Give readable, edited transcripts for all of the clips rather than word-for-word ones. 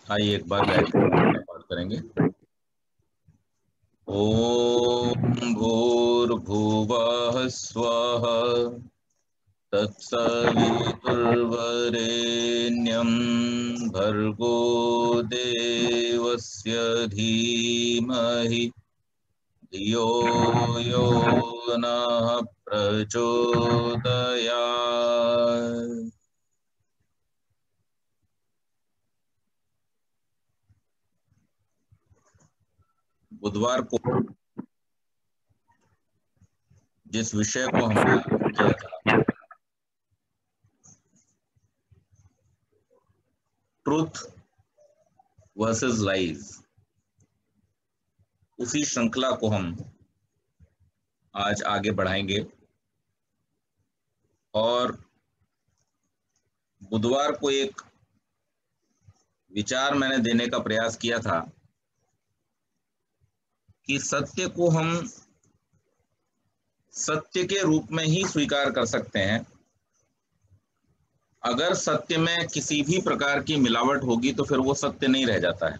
आइए एक बार गायत्री मंत्र पाठ करेंगे। ओम भूर्भुवः स्वः तत्सवितुर्वरेण्यं भर्गो देवस्य धीमहि धियो यो नः प्रचोदयात्। बुधवार को जिस विषय को हमने आरंभ किया था, ट्रूथ वर्सेस लाइज, उसी श्रृंखला को हम आज आगे बढ़ाएंगे। और बुधवार को एक विचार मैंने देने का प्रयास किया था कि सत्य को हम सत्य के रूप में ही स्वीकार कर सकते हैं। अगर सत्य में किसी भी प्रकार की मिलावट होगी तो फिर वो सत्य नहीं रह जाता है।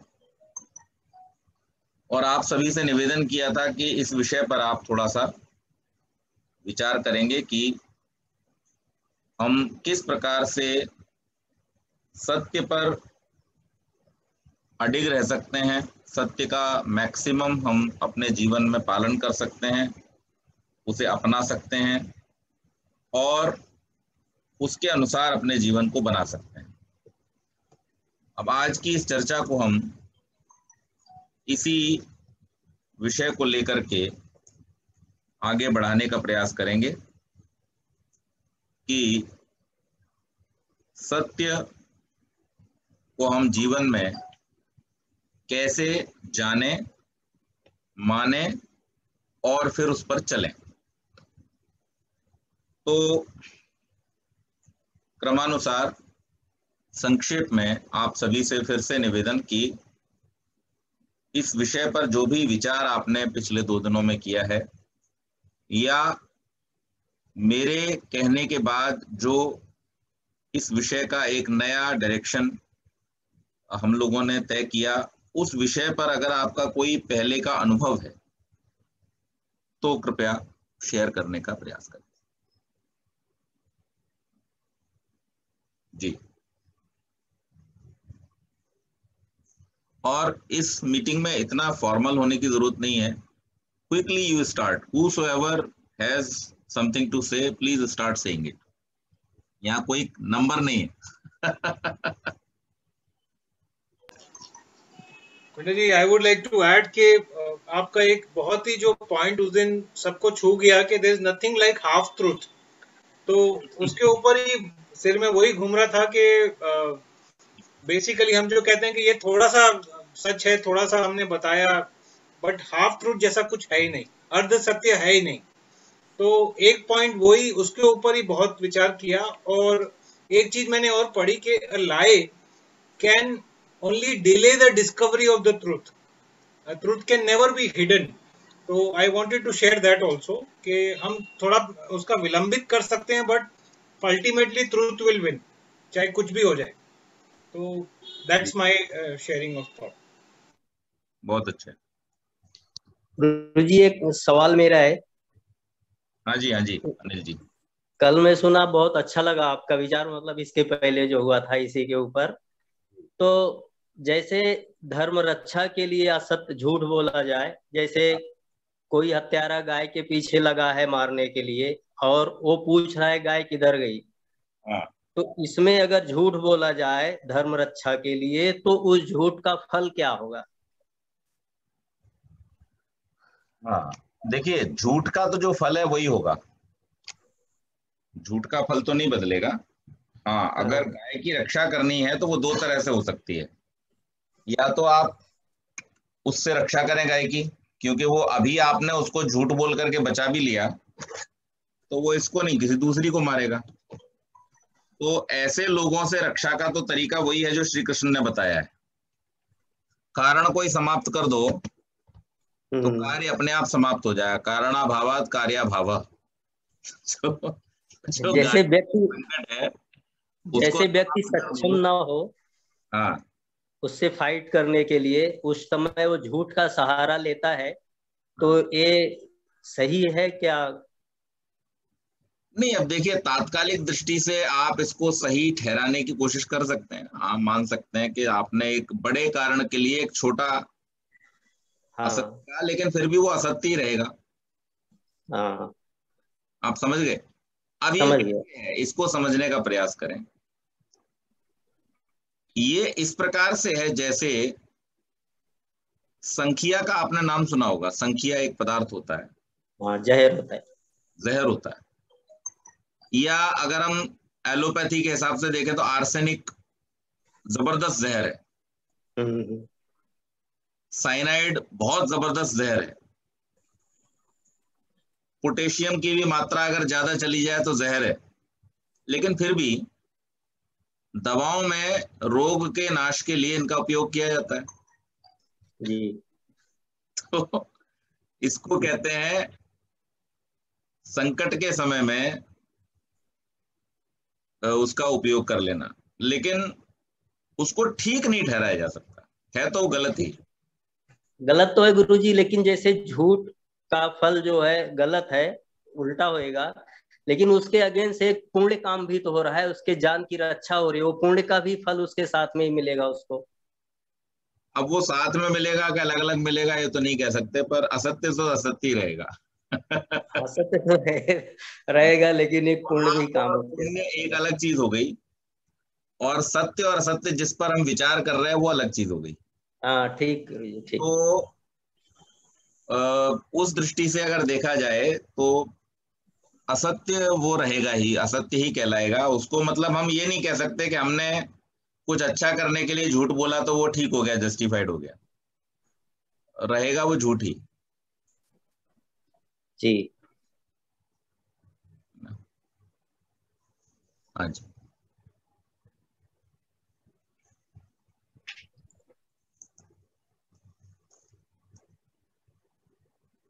और आप सभी से निवेदन किया था कि इस विषय पर आप थोड़ा सा विचार करेंगे कि हम किस प्रकार से सत्य पर अडिग रह सकते हैं, सत्य का मैक्सिमम हम अपने जीवन में पालन कर सकते हैं, उसे अपना सकते हैं और उसके अनुसार अपने जीवन को बना सकते हैं। अब आज की इस चर्चा को हम इसी विषय को लेकर के आगे बढ़ाने का प्रयास करेंगे कि सत्य को हम जीवन में कैसे जाने, माने और फिर उस पर चलें। तो क्रमानुसार संक्षेप में आप सभी से फिर से निवेदन कि इस विषय पर जो भी विचार आपने पिछले 2 दिनों में किया है या मेरे कहने के बाद जो इस विषय का एक नया डायरेक्शन हम लोगों ने तय किया, उस विषय पर अगर आपका कोई पहले का अनुभव है तो कृपया शेयर करने का प्रयास करें। जी। और इस मीटिंग में इतना फॉर्मल होने की जरूरत नहीं है। Quickly you start, whosoever has something to say please start saying it। यहाँ कोई नंबर नहीं है। Kunda ji, I would like to add कि आपका एक बहुत ही जो पॉइंट उस दिन सबको छू गया कि there is nothing like half truth, तो उसके ऊपर ही सिर में वही घूम रहा था कि बेसिकली हम जो कहते हैं कि ये थोड़ा सा सच है, थोड़ा सा हमने बताया, बट हाफ ट्रूथ जैसा कुछ है ही नहीं, अर्ध सत्य है ही नहीं। तो एक पॉइंट वही, उसके ऊपर ही बहुत विचार किया। और एक चीज मैंने और पढ़ी कि लाई can only delay the discovery of the truth. Truth can never be hidden. तो I wanted to share that also कि हम थोड़ा उसका विलंबित कर सकते हैं, but ultimately truth will win, चाहे कुछ भी हो जाए। तो that's my sharing of thought. बहुत अच्छा। गुरुजी एक सवाल मेरा है। हाँ जी अनिल जी। कल मैं सुना, बहुत अच्छा लगा आपका विचार, मतलब इसके पहले जो हुआ था इसी के ऊपर। तो जैसे धर्म रक्षा के लिए असत्य झूठ बोला जाए, जैसे कोई हत्यारा गाय के पीछे लगा है मारने के लिए और वो पूछ रहा है गाय किधर गई, तो इसमें अगर झूठ बोला जाए धर्म रक्षा के लिए तो उस झूठ का फल क्या होगा? हाँ देखिए, झूठ का तो जो फल है वही होगा, झूठ का फल तो नहीं बदलेगा। हाँ, अगर गाय की रक्षा करनी है तो वो 2 तरह से हो सकती है। या तो आप उससे रक्षा करें गाय की, क्योंकि वो अभी आपने उसको झूठ बोल करके बचा भी लिया, तो वो इसको नहीं किसी दूसरी को मारेगा। तो ऐसे लोगों से रक्षा का तो तरीका वही है जो श्री कृष्ण ने बताया है। कारण को ही समाप्त कर दो तो कार्य अपने आप समाप्त हो जाएगा। कारणाभावात् कार्याभावः। जैसे व्यक्ति संकट है जैसे व्यक्ति सक्षम ना हो, हाँ, उससे फाइट करने के लिए उस समय वो झूठ का सहारा लेता है, तो ये सही है क्या? नहीं, अब देखिए, तात्कालिक दृष्टि से आप इसको सही ठहराने की कोशिश कर सकते हैं। आप मान सकते हैं कि आपने एक बड़े कारण के लिए एक छोटा असत्य हाँ कहा, लेकिन फिर भी वो असत्य ही रहेगा। हाँ, आप समझ गए? अब ये समझ गया। कैसे है, इसको समझने का प्रयास करें। ये इस प्रकार से है जैसे संखिया का आपने नाम सुना होगा। संखिया एक पदार्थ होता है, हाँ, जहर होता है। जहर होता है। या अगर हम एलोपैथी के हिसाब से देखें तो आर्सेनिक जबरदस्त जहर है। हम्म। साइनाइड बहुत जबरदस्त जहर है। पोटेशियम की भी मात्रा अगर ज्यादा चली जाए तो जहर है। लेकिन फिर भी दवाओं में रोग के नाश के लिए इनका उपयोग किया जाता है। जी। तो इसको कहते हैं संकट के समय में उसका उपयोग कर लेना। लेकिन उसको ठीक नहीं ठहराया जा सकता है, तो वो गलत ही। गलत तो है गुरुजी, लेकिन जैसे झूठ का फल जो है गलत है, उल्टा होएगा, लेकिन उसके अगेंस्ट एक पुण्य काम भी तो हो रहा है, उसके जान की रक्षा हो रही है, वो पुण्य का भी फल उसके साथ में ही मिलेगा उसको। अब वो साथ में मिलेगा कि अलग अलग मिलेगा ये तो नहीं कह सकते, पर असत्य तो असत्य ही रहेगा। असत्य तो रहेगा, लेकिन एक पुण्य भी पाप काम और उसके पुण्य साथ एक होगा। अलग चीज हो गई, और सत्य और असत्य जिस पर हम विचार कर रहे हैं वो अलग चीज हो गई। हाँ ठीक गुरुजी, ठीक। तो उस दृष्टि से अगर देखा जाए तो असत्य वो रहेगा ही, असत्य ही कहलाएगा उसको। मतलब हम ये नहीं कह सकते कि हमने कुछ अच्छा करने के लिए झूठ बोला तो वो ठीक हो गया, जस्टिफाइड हो गया। रहेगा वो झूठ ही। जी। हाँ जी।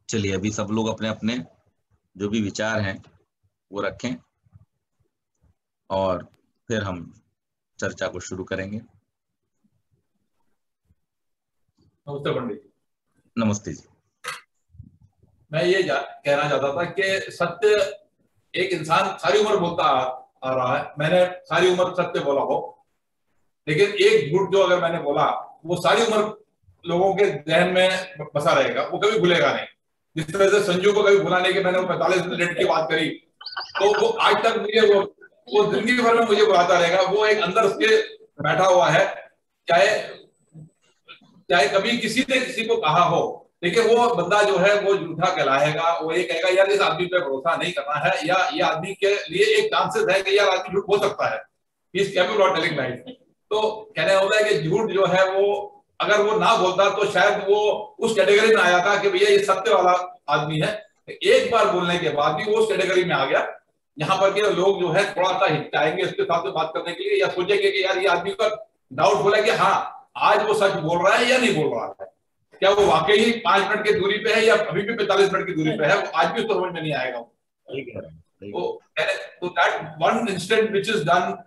चलिए, अभी सब लोग अपने अपने जो भी विचार हैं वो रखें, और फिर हम चर्चा को शुरू करेंगे। नमस्ते पंडित जी। नमस्ते जी। मैं ये कहना चाहता था कि सत्य एक इंसान सारी उम्र बोलता आ रहा है। मैंने सारी उम्र सत्य बोला हो, लेकिन एक झूठ जो अगर मैंने बोला वो सारी उम्र लोगों के जहन में बसा रहेगा, वो कभी भूलेगा नहीं। जिस तरह से संजू को कभी भुला नहीं कि मैंने वो 45 मिनट की बात करी, तो वो आज तक मुझे वो जिंदगी भर में मुझे बुलाता रहेगा। वो एक अंदर उसके बैठा हुआ है। चाहे चाहे कभी किसी ने किसी को कहा हो, लेकिन वो बंदा जो है वो झूठा कहलाएगा। वो ये कहेगा यार इस आदमी पे भरोसा नहीं करना है, या ये आदमी के लिए एक चांसेस है कि यार आदमी झूठ बोल सकता है। He is capable of telling life. तो कहने होता है कि झूठ जो है वो अगर वो ना बोलता तो शायद वो उस कैटेगरी में आ जाता कि भैया ये सत्य वाला आदमी है। एक बार बोलने के बाद भी वो उस कैटेगरी में आ गया। यहाँ पर के लोग जो है थोड़ा सा हिचकाएंगे उसके साथ में बात करने के लिए, या सोचेंगे कि यार ये आदमी का डाउटफुल है कि हाँ आज वो सच बोल रहा है या नहीं बोल रहा है। क्या वो वाकई ही 5 मिनट की दूरी पे है या अभी भी 45 मिनट की दूरी पे है, वो आज भी उसको समझ में नहीं आएगा। तो that one instant which is done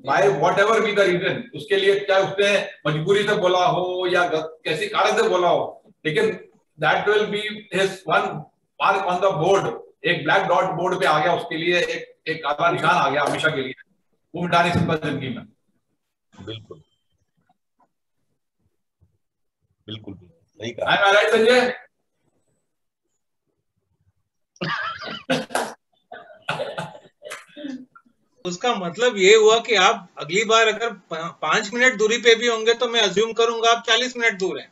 by whatever be the reason, उसके लिए चाहे उसने मजबूरी से बोला हो या कैसी कारण से बोला हो, लेकिन that will be his one mark on the board. एक ब्लैक डॉट बोर्ड पे आ गया उसके लिए, एक काला निशान आ गया हमेशा के लिए। वो मिटा नहीं सकता जिंदगी में। बिल्कुल बिल्कुल सही कहा। I am right Sanjay? उसका मतलब ये हुआ कि आप अगली बार अगर 5 मिनट दूरी पे भी होंगे तो मैं अज्यूम करूंगा आप 40 मिनट दूर हैं।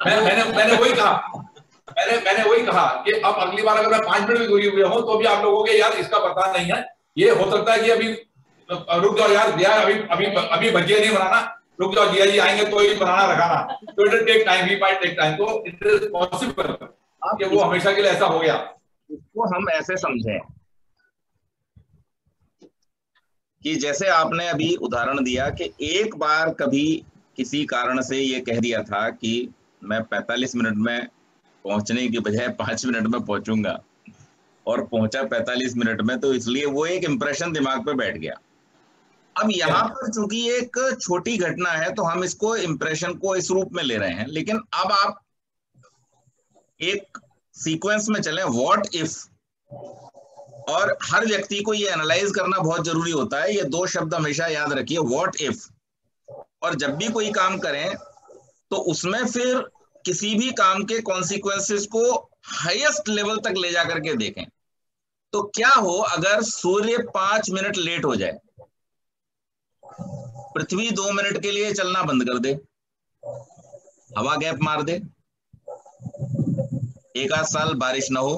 मैंने वही कहा। मैंने वही कहा कि अब अगली बार अगर मैं 5 मिनट की दूरी हुए हूं तो भी आप लोगों के यार इसका पता नहीं है। ये हो सकता है कि अभी रुक जाओ यार भैया, अभी अभी अभी भजिया नहीं बनाना, रुक जाओ जिया जी आएंगे तो ही बनाना रखाना। तो it take time, he might take time. तो इट इज पॉसिबल कि वो हमेशा के लिए ऐसा हो गया। इसको हम ऐसे समझें कि जैसे आपने अभी उदाहरण दिया कि एक बार कभी किसी कारण से ये कह दिया था कि मैं 45 मिनट में पहुंचने की बजाय 5 मिनट में पहुंचूंगा, और पहुंचा 45 मिनट में, तो इसलिए वो एक इंप्रेशन दिमाग पे बैठ गया। अब यहाँ पर चूंकि एक छोटी घटना है तो हम इसको इंप्रेशन को इस रूप में ले रहे हैं, लेकिन अब आप एक सीक्वेंस में चलें, व्हाट इफ, और हर व्यक्ति को ये एनालाइज करना बहुत जरूरी होता है। ये दो शब्द हमेशा याद रखिए, व्हाट इफ। और जब भी कोई काम करें तो उसमें फिर किसी भी काम के कॉन्सिक्वेंसेस को हाईएस्ट लेवल तक ले जाकर के देखें। तो क्या हो अगर सूर्य 5 मिनट लेट हो जाए, पृथ्वी 2 मिनट के लिए चलना बंद कर दे, हवा गैप मार दे, एक आध साल बारिश ना हो,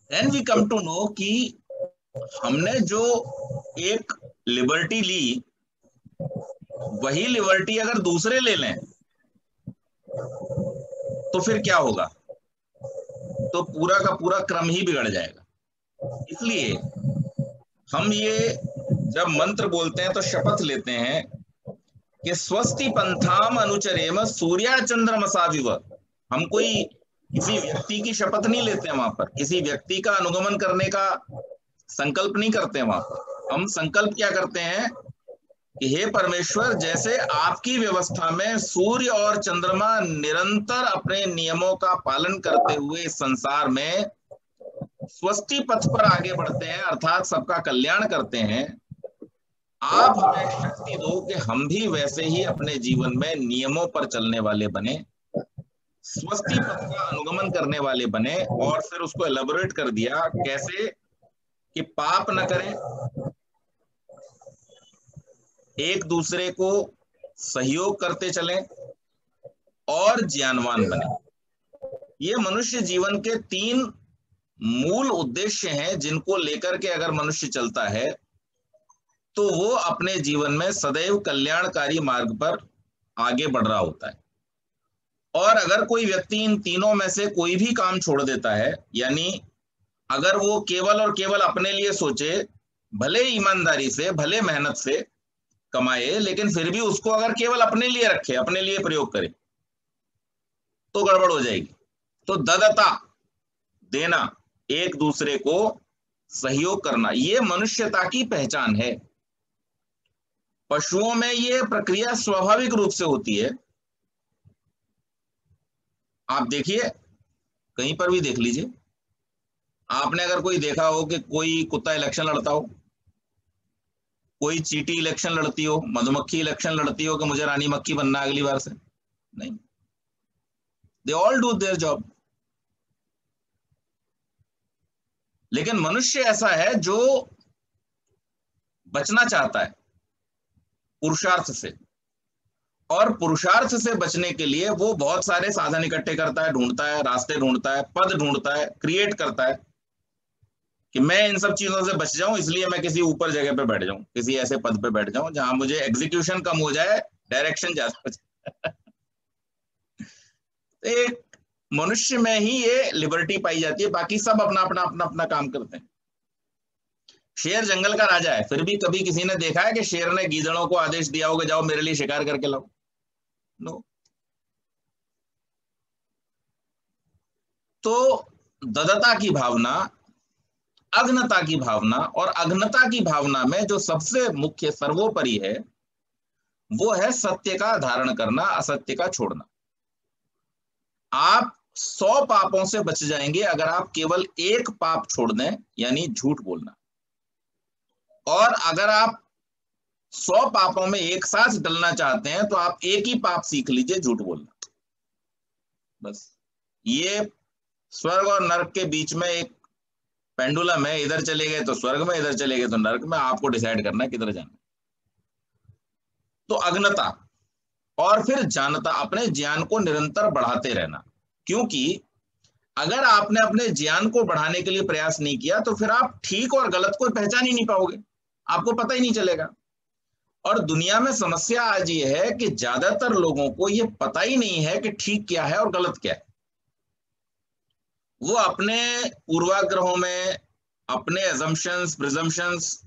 then we come to know कि हमने जो एक लिबर्टी ली, वही लिबर्टी अगर दूसरे ले लें तो फिर क्या होगा? तो पूरा का पूरा क्रम ही बिगड़ जाएगा। इसलिए हम ये जब मंत्र बोलते हैं तो शपथ लेते हैं कि स्वस्ति पंथाम अनुचरेम सूर्या चंद्रमसाविव। हम कोई किसी व्यक्ति की शपथ नहीं लेते हैं वहां पर, किसी व्यक्ति का अनुगमन करने का संकल्प नहीं करते हैं वहां पर। हम संकल्प क्या करते हैं कि हे परमेश्वर, जैसे आपकी व्यवस्था में सूर्य और चंद्रमा निरंतर अपने नियमों का पालन करते हुए इस संसार में स्वस्ति पथ पर आगे बढ़ते हैं, अर्थात सबका कल्याण करते हैं, आप हमें शक्ति दो कि हम भी वैसे ही अपने जीवन में नियमों पर चलने वाले बने, स्वस्ति पथ का अनुगमन करने वाले बने। और फिर उसको एलेबोरेट कर दिया कैसे कि पाप न करें, एक दूसरे को सहयोग करते चलें और ज्ञानवान बने। ये मनुष्य जीवन के 3 मूल उद्देश्य हैं जिनको लेकर के अगर मनुष्य चलता है तो वो अपने जीवन में सदैव कल्याणकारी मार्ग पर आगे बढ़ रहा होता है। और अगर कोई व्यक्ति इन तीनों में से कोई भी काम छोड़ देता है, यानी अगर वो केवल और केवल अपने लिए सोचे, भले ईमानदारी से, भले मेहनत से कमाए, लेकिन फिर भी उसको अगर केवल अपने लिए रखे, अपने लिए प्रयोग करे, तो गड़बड़ हो जाएगी। तो ददता, देना, एक दूसरे को सहयोग करना, ये मनुष्यता की पहचान है। पशुओं में ये प्रक्रिया स्वाभाविक रूप से होती है। आप देखिए, कहीं पर भी देख लीजिए, आपने अगर कोई देखा हो कि कोई कुत्ता इलेक्शन लड़ता हो, कोई चींटी इलेक्शन लड़ती हो, मधुमक्खी इलेक्शन लड़ती हो कि मुझे रानी मक्खी बनना अगली बार से? नहीं, they all do their job. लेकिन मनुष्य ऐसा है जो बचना चाहता है पुरुषार्थ से, और पुरुषार्थ से बचने के लिए वो बहुत सारे साधन इकट्ठे करता है, ढूंढता है, रास्ते ढूंढता है, पद ढूंढता है, क्रिएट करता है कि मैं इन सब चीजों से बच जाऊं, इसलिए मैं किसी ऊपर जगह पे बैठ जाऊं, किसी ऐसे पद पे बैठ जाऊं जहां मुझे एग्जीक्यूशन कम हो जाए, डायरेक्शन ज्यादा हो जाए। एक मनुष्य में ही ये लिबर्टी पाई जाती है, बाकी सब अपना अपना अपना अपना काम करते हैं। शेर जंगल का राजा है, फिर भी कभी किसी ने देखा है कि शेर ने गीदड़ों को आदेश दिया होगा जाओ मेरे लिए शिकार करके लाओ? नो। तो ददता की भावना, अघ्नता की भावना, और अघ्नता की भावना में जो सबसे मुख्य सर्वोपरि है वो है सत्य का धारण करना, असत्य का छोड़ना। आप 100 पापों से बच जाएंगे अगर आप केवल एक पाप छोड़ दें, यानी झूठ बोलना। और अगर आप 100 पापों में एक साथ डलना चाहते हैं तो आप एक ही पाप सीख लीजिए, झूठ बोलना। बस ये स्वर्ग और नरक के बीच में एक पेंडुलम है, इधर चले गए तो स्वर्ग में, इधर चले गए तो नरक में, आपको डिसाइड करना है किधर जाना। तो अज्ञता और फिर जानता, अपने ज्ञान को निरंतर बढ़ाते रहना। क्योंकि अगर आपने अपने ज्ञान को बढ़ाने के लिए प्रयास नहीं किया तो फिर आप ठीक और गलत को पहचान ही नहीं पाओगे, आपको पता ही नहीं चलेगा। और दुनिया में समस्या आज ये है कि ज्यादातर लोगों को ये पता ही नहीं है कि ठीक क्या है और गलत क्या है। वो अपने पूर्वाग्रहों में, अपने अजम्पशंस, प्रिजम्पशंस,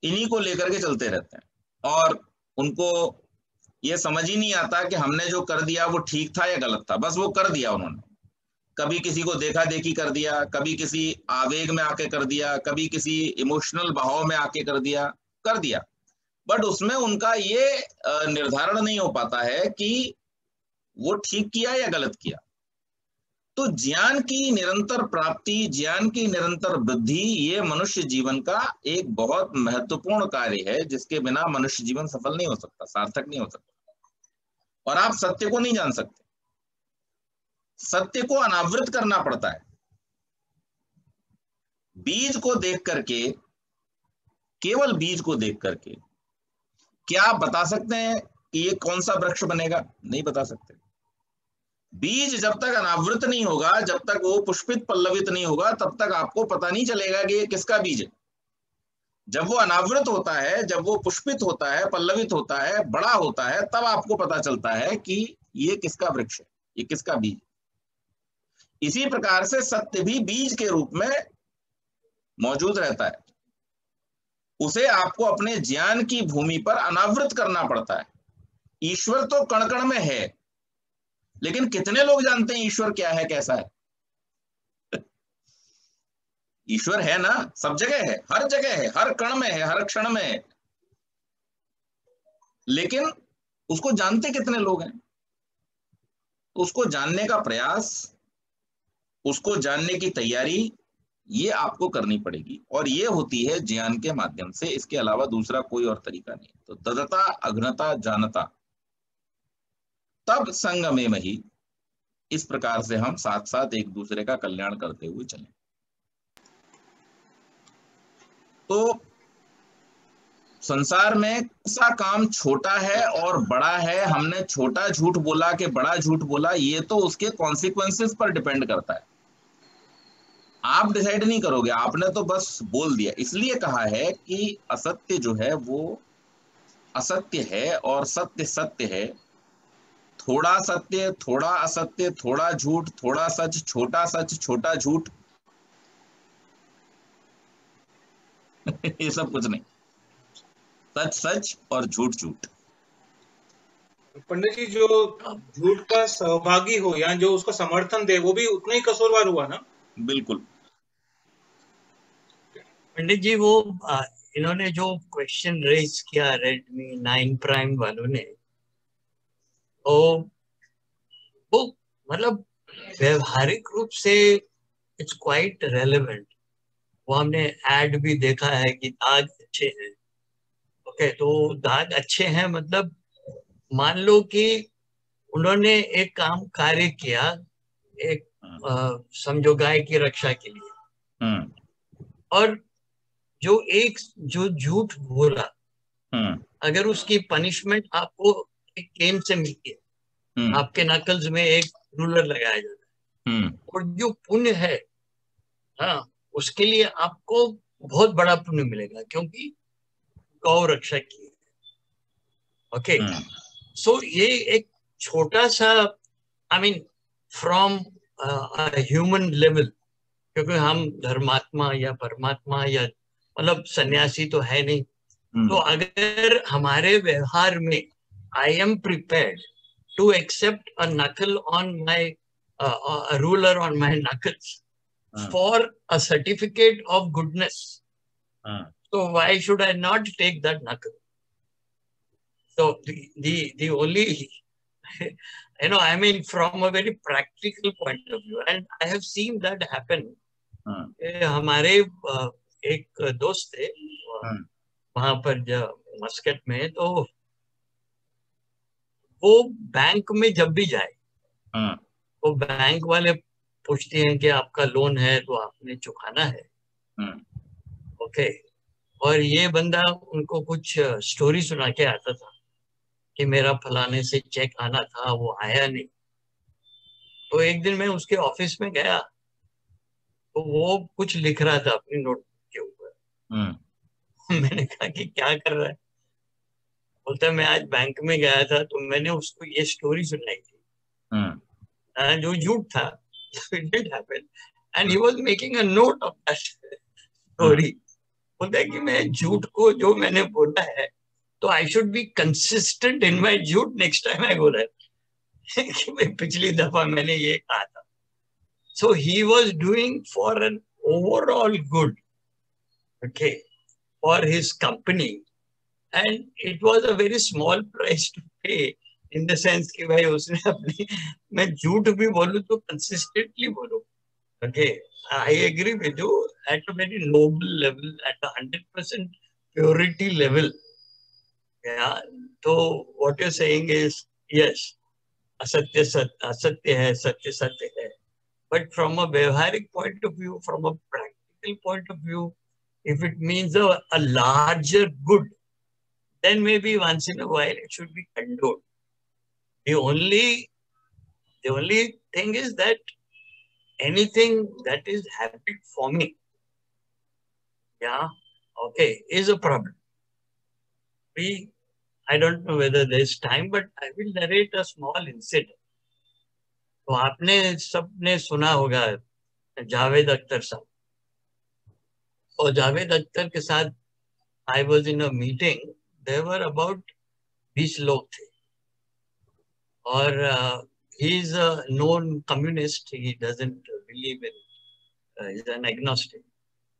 इन्हीं को लेकर के चलते रहते हैं और उनको ये समझ ही नहीं आता कि हमने जो कर दिया वो ठीक था या गलत था, बस वो कर दिया उन्होंने। कभी किसी को देखा देखी कर दिया, कभी किसी आवेग में आके कर दिया, कभी किसी इमोशनल बहाव में आके कर दिया, बट उसमें उनका ये निर्धारण नहीं हो पाता है कि वो ठीक किया या गलत किया। तो ज्ञान की निरंतर प्राप्ति, ज्ञान की निरंतर वृद्धि, ये मनुष्य जीवन का एक बहुत महत्वपूर्ण कार्य है, जिसके बिना मनुष्य जीवन सफल नहीं हो सकता, सार्थक नहीं हो सकता। और आप सत्य को नहीं जान सकते, सत्य को अनावृत करना पड़ता है। बीज को देख करके, केवल बीज को देख करके क्या आप बता सकते हैं कि ये कौन सा वृक्ष बनेगा? नहीं बता सकते। बीज जब तक अनावृत नहीं होगा, जब तक वो पुष्पित पल्लवित नहीं होगा, तब तक आपको पता नहीं चलेगा कि ये किसका बीज है। जब वो अनावृत होता है, जब वो पुष्पित होता है, पल्लवित होता है, बड़ा होता है, तब आपको पता चलता है कि ये किसका वृक्ष है, ये किसका बीज। इसी प्रकार से सत्य भी बीज के रूप में मौजूद रहता है, उसे आपको अपने ज्ञान की भूमि पर अनावृत करना पड़ता है। ईश्वर तो कण कण में है, लेकिन कितने लोग जानते हैं ईश्वर क्या है, कैसा है? ईश्वर है ना, सब जगह है, हर जगह है, हर कण में है, हर क्षण में है, लेकिन उसको जानते कितने लोग हैं? उसको जानने का प्रयास, उसको जानने की तैयारी, ये आपको करनी पड़ेगी, और ये होती है ज्ञान के माध्यम से। इसके अलावा दूसरा कोई और तरीका नहीं। तो तदता अघ्नता जानता तब संग में मही, इस प्रकार से हम साथ साथ एक दूसरे का कल्याण करते हुए चलें। तो संसार में सा काम छोटा है और बड़ा है, हमने छोटा झूठ बोला कि बड़ा झूठ बोला, ये तो उसके कॉन्सिक्वेंसेस पर डिपेंड करता है। आप डिसाइड नहीं करोगे, आपने तो बस बोल दिया। इसलिए कहा है कि असत्य जो है वो असत्य है और सत्य सत्य है। थोड़ा सत्य, थोड़ा असत्य, थोड़ा झूठ, थोड़ा सच, छोटा झूठ ये सब कुछ नहीं, सच सच और झूठ झूठ। पंडित जी, जो झूठ का सहभागी हो या जो उसको समर्थन दे, वो भी उतना ही कसूरवार हुआ ना? बिल्कुल। पंडित जी, वो इन्होंने जो क्वेश्चन रेज किया रेडमी 9 प्राइम वालों ने, वो मतलब व्यवहारिक रूप से इट्स क्वाइट रेलेवेंट। वो हमने ऐड भी देखा है कि दाग अच्छे हैं। ओके, तो दाग अच्छे हैं मतलब मान लो कि उन्होंने एक कार्य किया, एक समझो गाय की रक्षा के लिए, और जो झूठ बोला, अगर उसकी पनिशमेंट आपको एक केन से मिलती है, आपके नकल्स में एक रूलर लगाया जाता है, और जो पुण्य है, हाँ, उसके लिए आपको बहुत बड़ा पुण्य मिलेगा, क्योंकि गौ रक्षा की है। ओके, सो ये एक छोटा सा, I mean from human level, क्योंकि हम धर्मात्मा या परमात्मा या मतलब सन्यासी तो है नहीं, तो अगर हमारे व्यवहार में I am prepared to accept a knuckle on my ruler on my knuckles for a certificate of goodness, so why should I not take that knuckle? So the only I mean from a very practical point of view, and I have seen that happen. हमारे एक दोस्त थे वहां पर Muscat में, तो वो bank में जब भी जाए, वो बैंक वाले पूछते हैं कि आपका लोन है तो आपने चुकाना है। ओके, और ये बंदा उनको कुछ स्टोरी सुना के आता था कि मेरा फलाने से चेक आना था, वो आया नहीं। तो एक दिन मैं उसके ऑफिस में गया, तो वो कुछ लिख रहा था अपनी नोटबुक के ऊपर। मैंने कहा कि क्या कर रहा है? बोलता है मैं आज बैंक में गया था, तो मैंने उसको ये स्टोरी सुनाई थी, जो झूठ था। It did happen, and he was making a note of that story. बोलता है कि मैं झूठ को जो मैंने बोला है, तो I should be consistent in my झूठ next time I go that, कि भाई पिछली दफा मैंने ये कहा था। So he was doing for an overall good, okay, for his company, and it was a very small price to pay, in the sense कि भाई उसने अपनी, मैं झूठ भी बोलूं तो consistently बोलूं, okay, I agree with you at a very noble level, at a 100% purity level. Yeah. So what you're saying is, yes, असत्य है, सत्य सत्य है. But from a व्यवहारिक point of view, from a practical point of view, if it means a larger good, then maybe once in a while it should be condoned. The only thing is that anything that is habit forming, yeah, okay, is a problem. I don't know whether there's time, but I will narrate a small incident. तो आपने सबने सुना होगा जावेद अख्तर साहब, और जावेद अख्तर के साथ I was in a meeting. There were about 20 लोग थे, और he is a known communist. He doesn't believe in, he's an agnostic.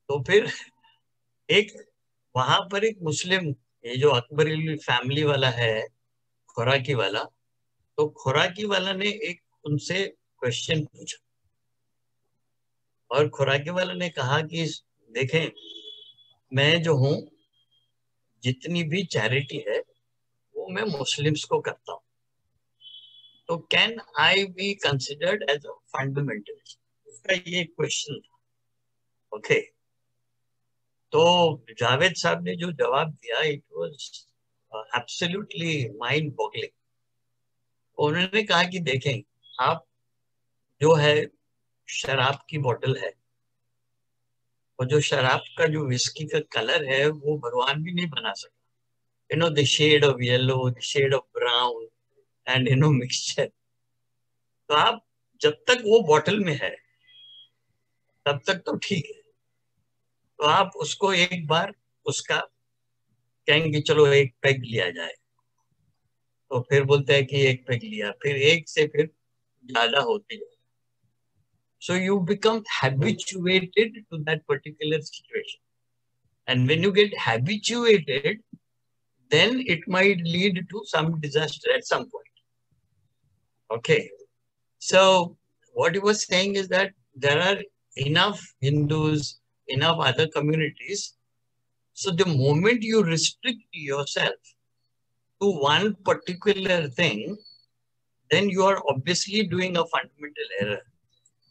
तो फिर एक वहां पर एक मुस्लिम, ये जो अकबरी फैमिली वाला है, खुराकी वाला, तो खुराकी वाला ने एक उनसे क्वेश्चन पूछा, और खुराकी वाला ने कहा कि देखें, मैं जो हूं, जितनी भी चैरिटी है वो मैं मुस्लिम्स को करता हूं, तो can I be considered as a fundamentalist? उसका ये क्वेश्चन था, ओके. तो जावेद साहब ने जो जवाब दिया, it was absolutely mind boggling. उन्होंने कहा कि देखें, आप जो है शराब की बोतल है, और जो शराब का जो विस्की का कलर है वो भगवान भी नहीं बना सकता. You know, the shade of yellow, the shade of brown, and you know, mixture. तो आप जब तक वो बॉटल में है तब तक तो ठीक है. तो आप उसको एक बार उसका कहेंगे चलो एक पेग लिया जाए, तो फिर बोलते हैं कि एक पेग लिया, फिर एक से फिर ज्यादा होती है. So you become habituated to that particular situation, and when you get habituated, then it might lead to some disaster at some point. Okay. So what he was saying is that there are enough Hindus, enough other communities. So the moment you restrict yourself to one particular thing, then you are obviously doing a fundamental error.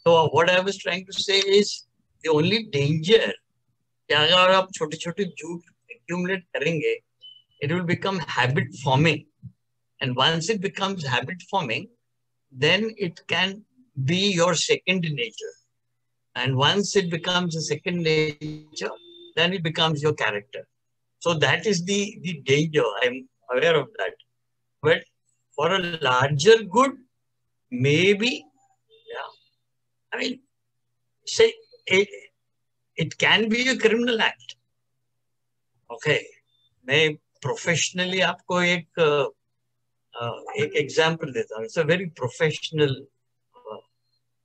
So what I was trying to say is, the only danger, कि अगर आप छोटे छोटे झूठ accumulate करेंगे, it will become habit forming, and once it becomes habit forming, then it can be your second nature, and once it becomes a second nature, then it becomes your character. So that is the danger. I'm aware of that. But for a larger good, maybe, yeah, I mean, say it can be a criminal act. Okay, मैं professionally आपको एक example देता हूँ. It's a very professional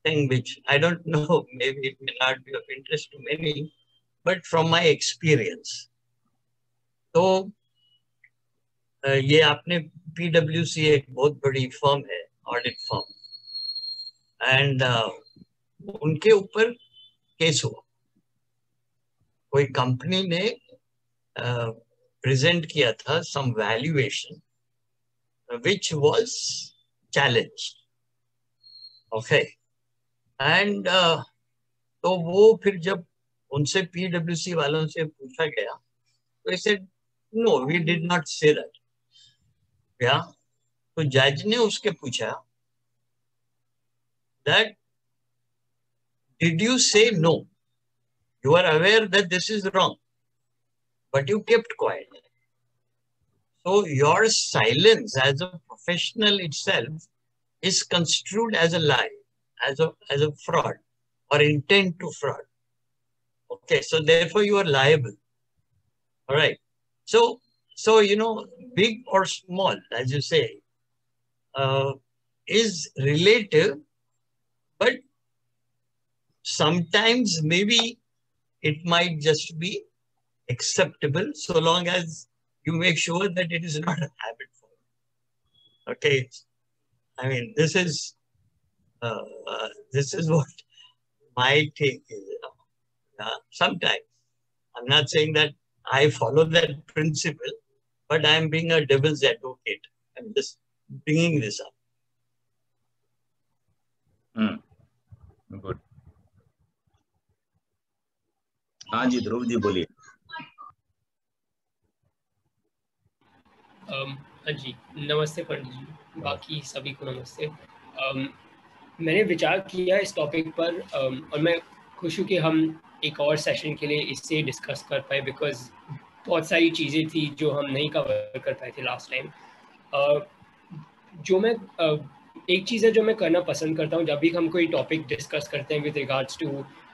thing which I don't know, maybe it may not be of interest to many, but from my experience. तो ये आपने PwC एक बहुत बड़ी फर्म है, ऑडिट फर्म, एंड उनके ऊपर केस हुआ. कोई कंपनी ने प्रेजेंट किया था some valuation which was challenged. Okay. And तो वो फिर जब उनसे PwC वालों से पूछा गया, तो they said, no, we did not say that. Yeah. तो जज ने उसके पूछा that did you say no? You are aware that this is wrong, but you kept quiet. So your silence as a professional itself is construed as a lie, as a fraud or intent to fraud. Okay, so therefore you are liable. All right. So you know, big or small, as you say, is relative, but sometimes maybe it might just be acceptable so long as you make sure that it is not a habit for you. Okay, I mean this is what my take is. Sometimes I'm not saying that I follow that principle, but I'm being a devil's advocate. I'm just bringing this up. Good. हाँ जी ध्रुव जी बोलिए। हाँ जी, नमस्ते पंडित जी, बाकी सभी को नमस्ते। मैंने विचार किया इस टॉपिक पर और मैं खुश हूँ कि हम एक और सेशन के लिए इससे डिस्कस कर पाए, बिकॉज बहुत सारी चीज़ें थी जो हम नहीं कवर कर पाए थे लास्ट टाइम। जो मैं एक चीज़ है जो मैं करना पसंद करता हूँ जब भी हम कोई टॉपिक डिस्कस करते हैं with regards to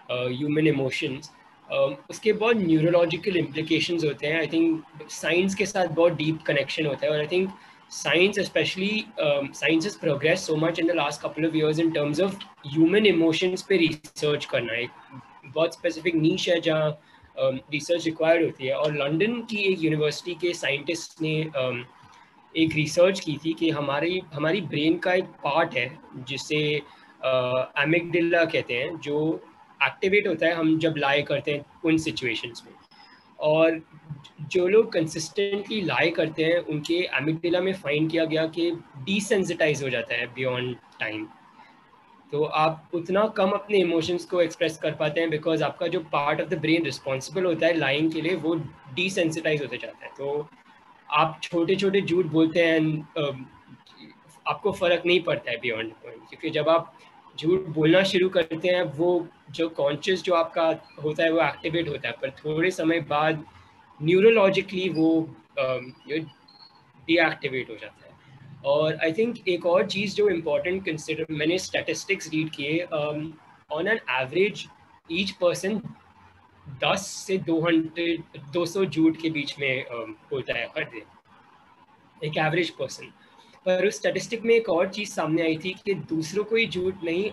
human emotions, उसके बहुत न्यूरोलॉजिकल इम्प्लीकेशंस होते हैं। आई थिंक साइंस के साथ बहुत डीप कनेक्शन होता है, और I think science especially science has progressed so much in the last couple of years in terms of human emotions पे research करना। एक बहुत स्पेसिफिक नीश है जहाँ रिसर्च रिक्वायर्ड होती है, और लंदन की एक यूनिवर्सिटी के साइंटिस्ट ने एक रिसर्च की थी कि हमारी ब्रेन का एक पार्ट है जिसे एमिगडाला कहते हैं, जो एक्टिवेट होता है हम जब लाई करते हैं उन सिचुएशंस में। और जो लोग कंसिस्टेंटली लाई करते हैं उनके एमिगडाला में फाइंड किया गया कि डिसेंसिटाइज हो जाता है बियॉन्ड टाइम। तो आप उतना कम अपने इमोशंस को एक्सप्रेस कर पाते हैं बिकॉज आपका जो part of the brain responsible होता है लाइंग के लिए वो डिसेंसिटाइज होते जाता है। तो आप छोटे छोटे झूठ बोलते हैं, आपको फ़र्क नहीं पड़ता है बियॉन्ड पॉइंट, क्योंकि जब आप झूठ बोलना शुरू करते हैं वो जो कॉन्शियस जो आपका होता है वो एक्टिवेट होता है, पर थोड़े समय बाद न्यूरोलॉजिकली वो डीएक्टिवेट हो जाता है। और आई थिंक एक और चीज़ जो इम्पोर्टेंट कंसिडर, मैंने स्टैटिस्टिक्स रीड किए, on an average each person 10 से 200 झूठ के बीच में बोलता है हर दिन, एक एवरेज पर्सन। पर उस स्टैटिस्टिक में एक और चीज़ सामने आई थी कि दूसरों को ही झूठ नहीं,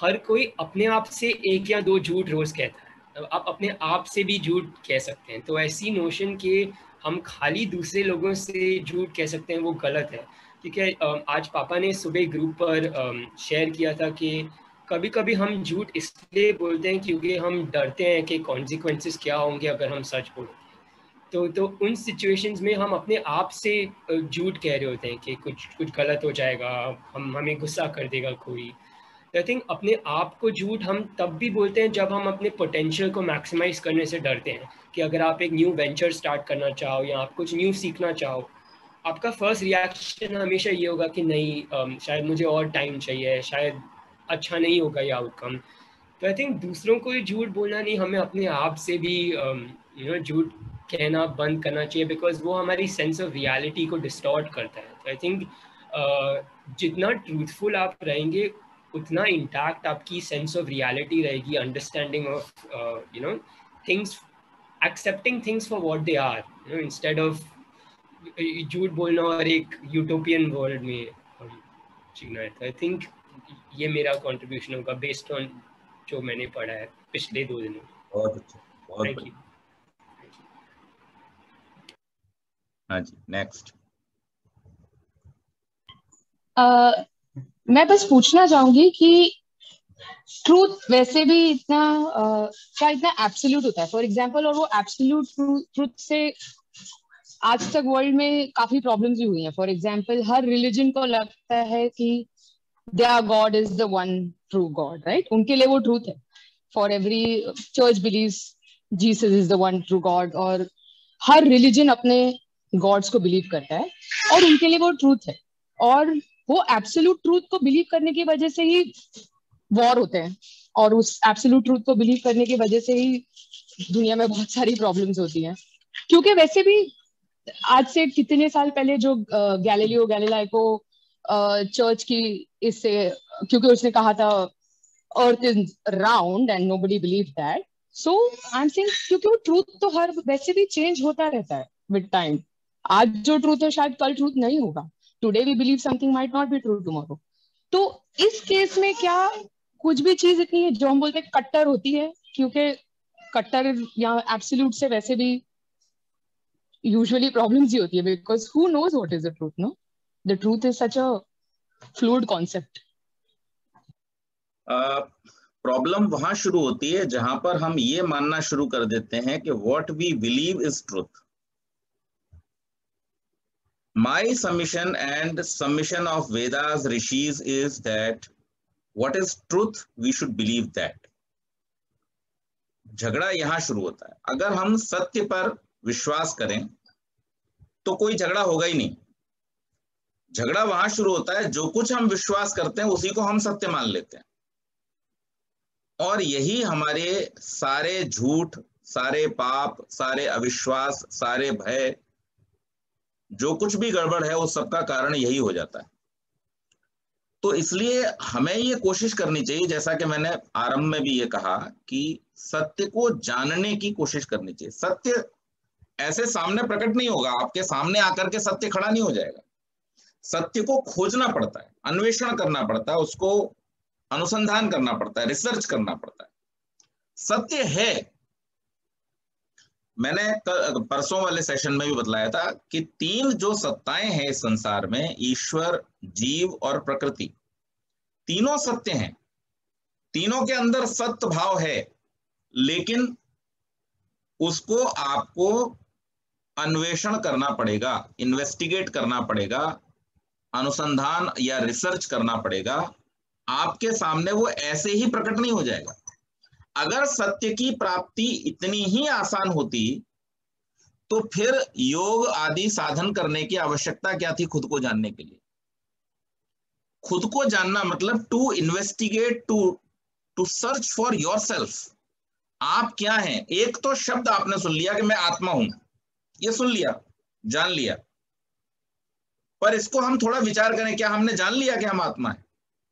हर कोई अपने आप से 1 या 2 झूठ रोज़ कहता है। आप अपने आप से भी झूठ कह सकते हैं। तो ऐसी नोशन के हम खाली दूसरे लोगों से झूठ कह सकते हैं वो गलत है। क्योंकि आज पापा ने सुबह ग्रुप पर शेयर किया था कि कभी कभी हम झूठ इसलिए बोलते हैं क्योंकि हम डरते हैं कि कॉन्सिक्वेंसेस क्या होंगे अगर हम सच बोलें। तो उन सिचुएशंस में हम अपने आप से झूठ कह रहे होते हैं कि कुछ गलत हो जाएगा, हमें गुस्सा कर देगा कोई। आई थिंक अपने आप को झूठ हम तब भी बोलते हैं जब हम अपने पोटेंशियल को मैक्सिमाइज करने से डरते हैं। कि अगर आप एक न्यू वेंचर स्टार्ट करना चाहो या आप कुछ न्यू सीखना चाहो, आपका फर्स्ट रिएक्शन हमेशा ये होगा कि नहीं, शायद मुझे और टाइम चाहिए, शायद अच्छा नहीं होगा ये आउटकम। तो आई थिंक दूसरों को ही झूठ बोलना नहीं, हमें अपने आप से भी झूठ कहना बंद करना चाहिए, बिकॉज वो हमारी सेंस ऑफ रियलिटी को डिस्टॉर्ट करता है। तो आई थिंक जितना ट्रूथफुल आप रहेंगे उतना इंटैक्ट आपकी सेंस ऑफ रियलिटी रहेगी, understanding of things, accepting things for what they are, instead of झूठ बोलना और एक यूटोपियन वर्ल्ड में जीना है। तो आई थिंक ये मेरा कंट्रीब्यूशन होगा बेस्ड ऑन जो मैंने पढ़ा है पिछले 2 दिनों में। बहुत अच्छा, बहुत थैंक यू। हाँ जी नेक्स्ट। मैं बस पूछना चाहूंगी कि ट्रूथ वैसे भी इतना क्या इतना एब्सोल्यूट होता है फॉर एग्जांपल, और वो एब्सोल्यूट ट्रूथ से आज तक वर्ल्ड में काफी प्रॉब्लम्स भी हुई हैं। फॉर एग्जांपल हर रिलीजन को लगता है कि their God is the one true God, right? उनके लिए वो ट्रूथ है। For every church believes Jesus is the one true God, और हर रिलीजन अपने गॉड्स को बिलीव करता है और उनके लिए वो ट्रूथ है। और वो एब्सोल्यूट ट्रूथ को बिलीव करने की वजह से ही वॉर होते हैं, और उस एब्सोल्यूट ट्रूथ को बिलीव करने की वजह से ही दुनिया में बहुत सारी प्रॉब्लम्स होती हैं। क्योंकि वैसे भी आज से कितने साल पहले जो गैलीलियो गैलीलाई को चर्च की इससे, क्योंकि उसने कहा था earth is round and nobody believe that, so I am saying क्योंकि वो ट्रूथ तो हर वैसे भी चेंज होता रहता है विद टाइम। आज जो ट्रूथ है शायद कल ट्रूथ नहीं होगा। Today we believe something might not be true tomorrow. तो इस केस में क्या कुछ भी चीज इतनी जो हम बोलते हैं कट्टर होती है, क्योंकि कट्टर या एब्सोल्यूट से वैसे भी यूजुअली प्रॉब्लम्स ही होती है, because who knows what is the truth, no? The truth is such a fluid concept. Problem वहां शुरू होती है जहां पर हम ये मानना शुरू कर देते हैं कि what we believe is truth. My submission and submission of Vedas, Rishis is that what is truth, we should believe that. झगड़ा यहां शुरू होता है। अगर हम सत्य पर विश्वास करें तो कोई झगड़ा होगा ही नहीं। झगड़ा वहां शुरू होता है जो कुछ हम विश्वास करते हैं उसी को हम सत्य मान लेते हैं, और यही हमारे सारे झूठ, सारे पाप, सारे अविश्वास, सारे भय, जो कुछ भी गड़बड़ है उस सबका कारण यही हो जाता है। तो इसलिए हमें ये कोशिश करनी चाहिए, जैसा कि मैंने आरंभ में भी ये कहा, कि सत्य को जानने की कोशिश करनी चाहिए। सत्य ऐसे सामने प्रकट नहीं होगा, आपके सामने आकर के सत्य खड़ा नहीं हो जाएगा। सत्य को खोजना पड़ता है, अन्वेषण करना पड़ता है, उसको अनुसंधान करना पड़ता है, रिसर्च करना पड़ता है। सत्य है, मैंने परसों वाले सेशन में भी बतलाया था कि 3 जो सत्ताएं हैं इस संसार में, ईश्वर, जीव और प्रकृति, तीनों सत्य हैं। तीनों के अंदर सत्य भाव है, लेकिन उसको आपको अन्वेषण करना पड़ेगा, इन्वेस्टिगेट करना पड़ेगा, अनुसंधान या रिसर्च करना पड़ेगा। आपके सामने वो ऐसे ही प्रकट नहीं हो जाएगा। अगर सत्य की प्राप्ति इतनी ही आसान होती तो फिर योग आदि साधन करने की आवश्यकता क्या थी खुद को जानने के लिए? खुद को जानना मतलब to investigate, to search for yourself. आप क्या हैं? एक तो शब्द आपने सुन लिया कि मैं आत्मा हूं, ये सुन लिया, जान लिया, पर इसको हम थोड़ा विचार करें, क्या हमने जान लिया कि हम आत्मा है?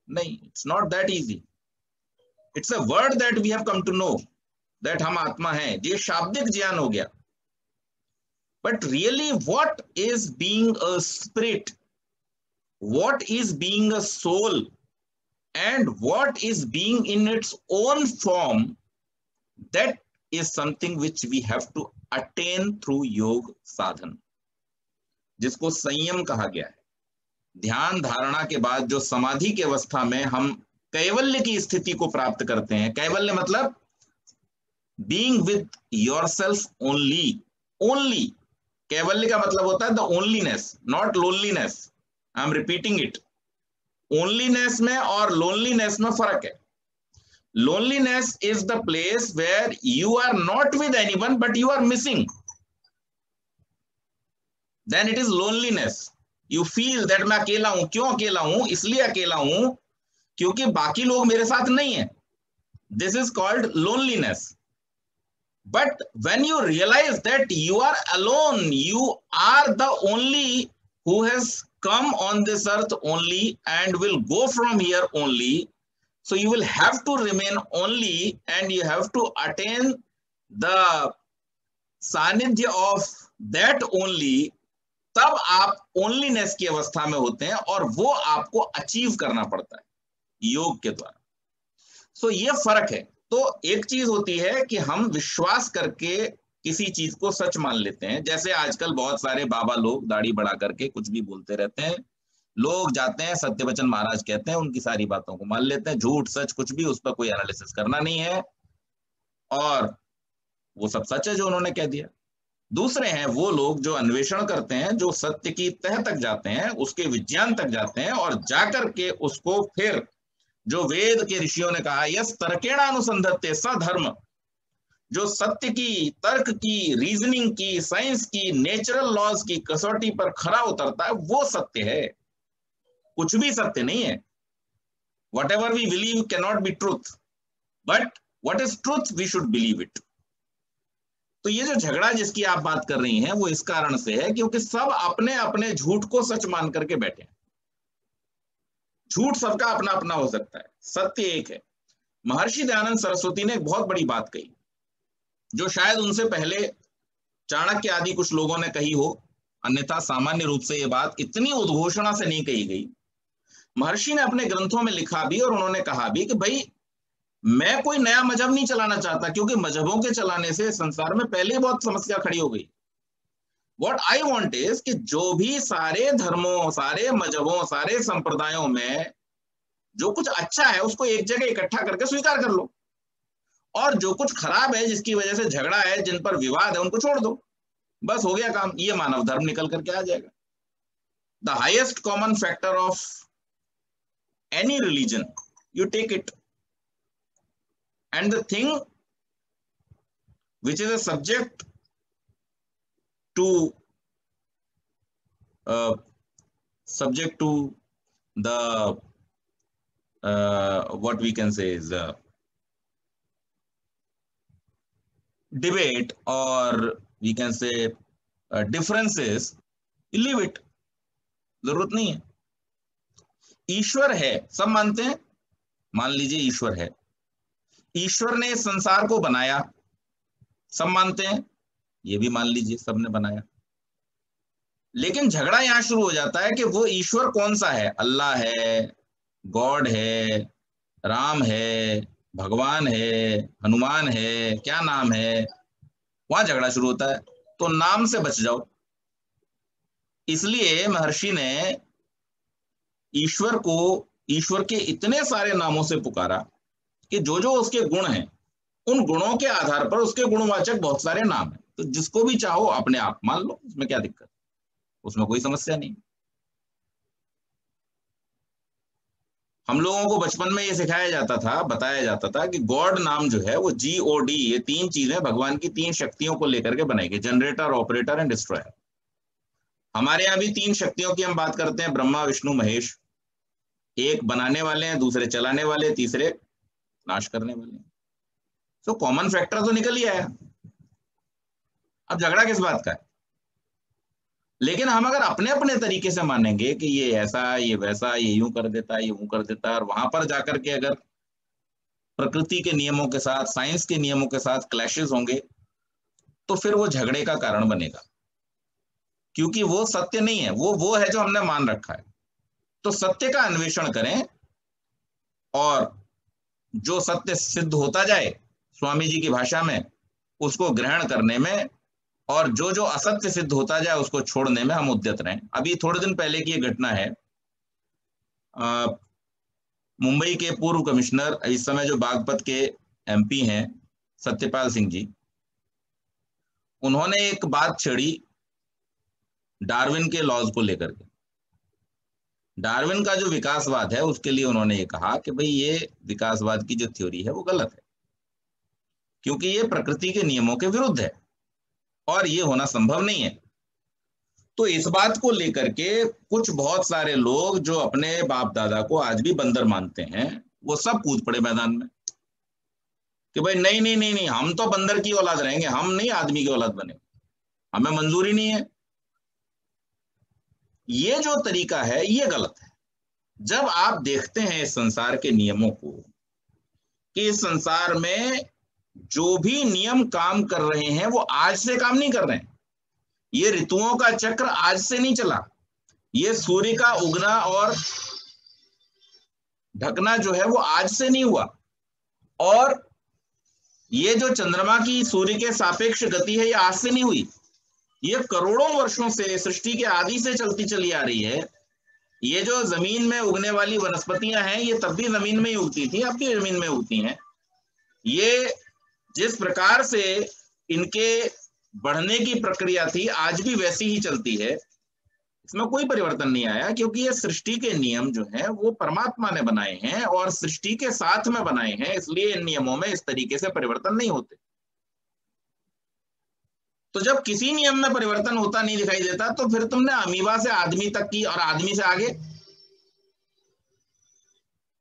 नहीं, it's not that easy. It's a word that we have come to know that हम आत्मा हैं, ये शाब्दिक ज्ञान हो गया। But really what is being a spirit, what is being a soul, and what is being in its own form, that is something which we have to attain through yoga sadhan, जिसको संयम कहा गया है। ध्यान धारणा के बाद जो समाधि की अवस्था में हम कैवल्य की स्थिति को प्राप्त करते हैं, कैवल्य मतलब being with yourself only. Only, Kaivalya का मतलब होता है the onlyness, not loneliness. I am repeating it. Onlyness में और लोनलीनेस में फर्क है। Loneliness is the place where you are not with anyone but you are missing, then it is loneliness. You feel that मैं अकेला हूं। क्यों अकेला हूं? इसलिए अकेला हूं क्योंकि बाकी लोग मेरे साथ नहीं है। This is called loneliness. But when you realize that you are alone, you are the only who has come on this earth only and will go from here only, so you will have to remain only and you have to attain the सानिध्य of that only। तब आप ओनलीनेस की अवस्था में होते हैं और वो आपको अचीव करना पड़ता है योग के द्वारा। सो ये फर्क है। तो एक चीज होती है कि हम विश्वास करके किसी चीज को सच मान लेते हैं, जैसे आजकल बहुत सारे बाबा लोग दाढ़ी बढ़ा करके कुछ भी बोलते रहते हैं। लोग जाते हैं, सत्यवचन महाराज कहते हैं, उनकी सारी बातों को मान लेते हैं, झूठ सच कुछ भी, उस पर कोई एनालिसिस करना नहीं है, और वो सब सच है जो उन्होंने कह दिया। दूसरे हैं वो लोग जो अन्वेषण करते हैं, जो सत्य की तह तक जाते हैं, उसके विज्ञान तक जाते हैं, और जाकर के उसको फिर जो वेद के ऋषियों ने कहा यस तर्केण अनुसंधत्ते स धर्म, जो सत्य की, तर्क की, रीजनिंग की, साइंस की, नेचुरल लॉज की कसौटी पर खरा उतरता है, वो सत्य है। कुछ भी सत्य नहीं है। Whatever we believe can not be truth, but what is truth we should believe it. तो ये जो झगड़ा जिसकी आप बात कर रही हैं वो इस कारण से है क्योंकि सब अपने अपने झूठ को सच मान करके बैठे हैं। झूठ सबका अपना अपना हो सकता है, सत्य एक है। महर्षि दयानंद सरस्वती ने एक बहुत बड़ी बात कही जो शायद उनसे पहले चाणक्य आदि कुछ लोगों ने कही हो, अन्यथा सामान्य रूप से यह बात इतनी उद्घोषणा से नहीं कही गई। महर्षि ने अपने ग्रंथों में लिखा भी और उन्होंने कहा भी कि भाई मैं कोई नया मजहब नहीं चलाना चाहता, क्योंकि मजहबों के चलाने से संसार में पहले ही बहुत समस्या खड़ी हो गई। व्हाट आई वांट इज कि जो भी सारे धर्मों, सारे मजहबों, सारे संप्रदायों में जो कुछ अच्छा है उसको एक जगह इकट्ठा करके स्वीकार कर लो, और जो कुछ खराब है, जिसकी वजह से झगड़ा है, जिन पर विवाद है, उनको छोड़ दो। बस हो गया काम। ये मानव धर्म निकल करके आ जाएगा। The highest common factor of any religion, you take it, and the thing which is a subject to the what we can say is debate, or we can say differences, you leave it, जरूरत नहीं है। ईश्वर है, सब मानते हैं, मान लीजिए ईश्वर है, ईश्वर ने इस संसार को बनाया, सब मानते हैं, ये भी मान लीजिए सबने बनाया। लेकिन झगड़ा यहां शुरू हो जाता है कि वो ईश्वर कौन सा है, अल्लाह है, गॉड है, राम है, भगवान है, हनुमान है, क्या नाम है, वहां झगड़ा शुरू होता है। तो नाम से बच जाओ। इसलिए महर्षि ने ईश्वर को, ईश्वर के इतने सारे नामों से पुकारा कि जो जो उसके गुण हैं, उन गुणों के आधार पर उसके गुणवाचक बहुत सारे नाम हैं। तो जिसको भी चाहो अपने आप मान लो, उसमें क्या दिक्कत, उसमें कोई समस्या नहीं। हम लोगों को बचपन में ये सिखाया जाता था, बताया जाता था कि गॉड नाम जो है वो GOD, ये तीन चीजें भगवान की तीन शक्तियों को लेकर के बनाई गई, जनरेटर, ऑपरेटर एंड डिस्ट्रॉयर। हमारे यहाँ भी तीन शक्तियों की हम बात करते हैं, ब्रह्मा, विष्णु, महेश। एक बनाने वाले हैं, दूसरे चलाने वाले, तीसरे नाश करने वाले। तो कॉमन फैक्टर तो निकल ही आया। अब झगड़ा किस बात का है? लेकिन हम अगर अपने अपने तरीके से मानेंगे कि ये ऐसा, ये वैसा, ये यूं कर देता है, ये यूं कर देता है, और वहां पर जाकर के अगर प्रकृति के नियमों के साथ, साइंस के नियमों के साथ क्लैशेस होंगे, तो फिर वो झगड़े का कारण बनेगा, क्योंकि वो सत्य नहीं है, वो है जो हमने मान रखा है। तो सत्य का अन्वेषण करें, और जो सत्य सिद्ध होता जाए स्वामी जी की भाषा में, उसको ग्रहण करने में, और जो जो असत्य सिद्ध होता जाए उसको छोड़ने में हम उद्यत रहें। अभी थोड़े दिन पहले की ये घटना है, मुंबई के पूर्व कमिश्नर, इस समय जो बागपत के MP हैं, सत्यपाल सिंह जी, उन्होंने एक बात छेड़ी डार्विन के लॉज को लेकर के। डार्विन का जो विकासवाद है उसके लिए उन्होंने ये कहा कि भाई ये विकासवाद की जो थ्योरी है वो गलत है, क्योंकि ये प्रकृति के नियमों के विरुद्ध है और ये होना संभव नहीं है। तो इस बात को लेकर के कुछ बहुत सारे लोग जो अपने बाप दादा को आज भी बंदर मानते हैं, वो सब कूद पड़े मैदान में कि भाई नहीं नहीं नहीं नहीं, हम तो बंदर की औलाद रहेंगे, हम नहीं आदमी की औलाद बने, हमें मंजूरी नहीं है। ये जो तरीका है ये गलत है। जब आप देखते हैं इस संसार के नियमों को, कि इस संसार में जो भी नियम काम कर रहे हैं वो आज से काम नहीं कर रहे हैं। ये ऋतुओं का चक्र आज से नहीं चला, ये सूर्य का उगना और ढकना जो है वो आज से नहीं हुआ, और ये जो चंद्रमा की सूर्य के सापेक्ष गति है ये आज से नहीं हुई, ये करोड़ों वर्षों से सृष्टि के आदि से चलती चली आ रही है। ये जो जमीन में उगने वाली वनस्पतियां हैं ये तब भी जमीन में ही उगती थी, अब भी जमीन में उगती हैं। ये जिस प्रकार से इनके बढ़ने की प्रक्रिया थी आज भी वैसी ही चलती है, इसमें कोई परिवर्तन नहीं आया, क्योंकि ये सृष्टि के नियम जो हैं वो परमात्मा ने बनाए हैं और सृष्टि के साथ में बनाए हैं, इसलिए इन नियमों में इस तरीके से परिवर्तन नहीं होते। तो जब किसी नियम में परिवर्तन होता नहीं दिखाई देता, तो फिर तुमने अमीबा से आदमी तक की, और आदमी से आगे,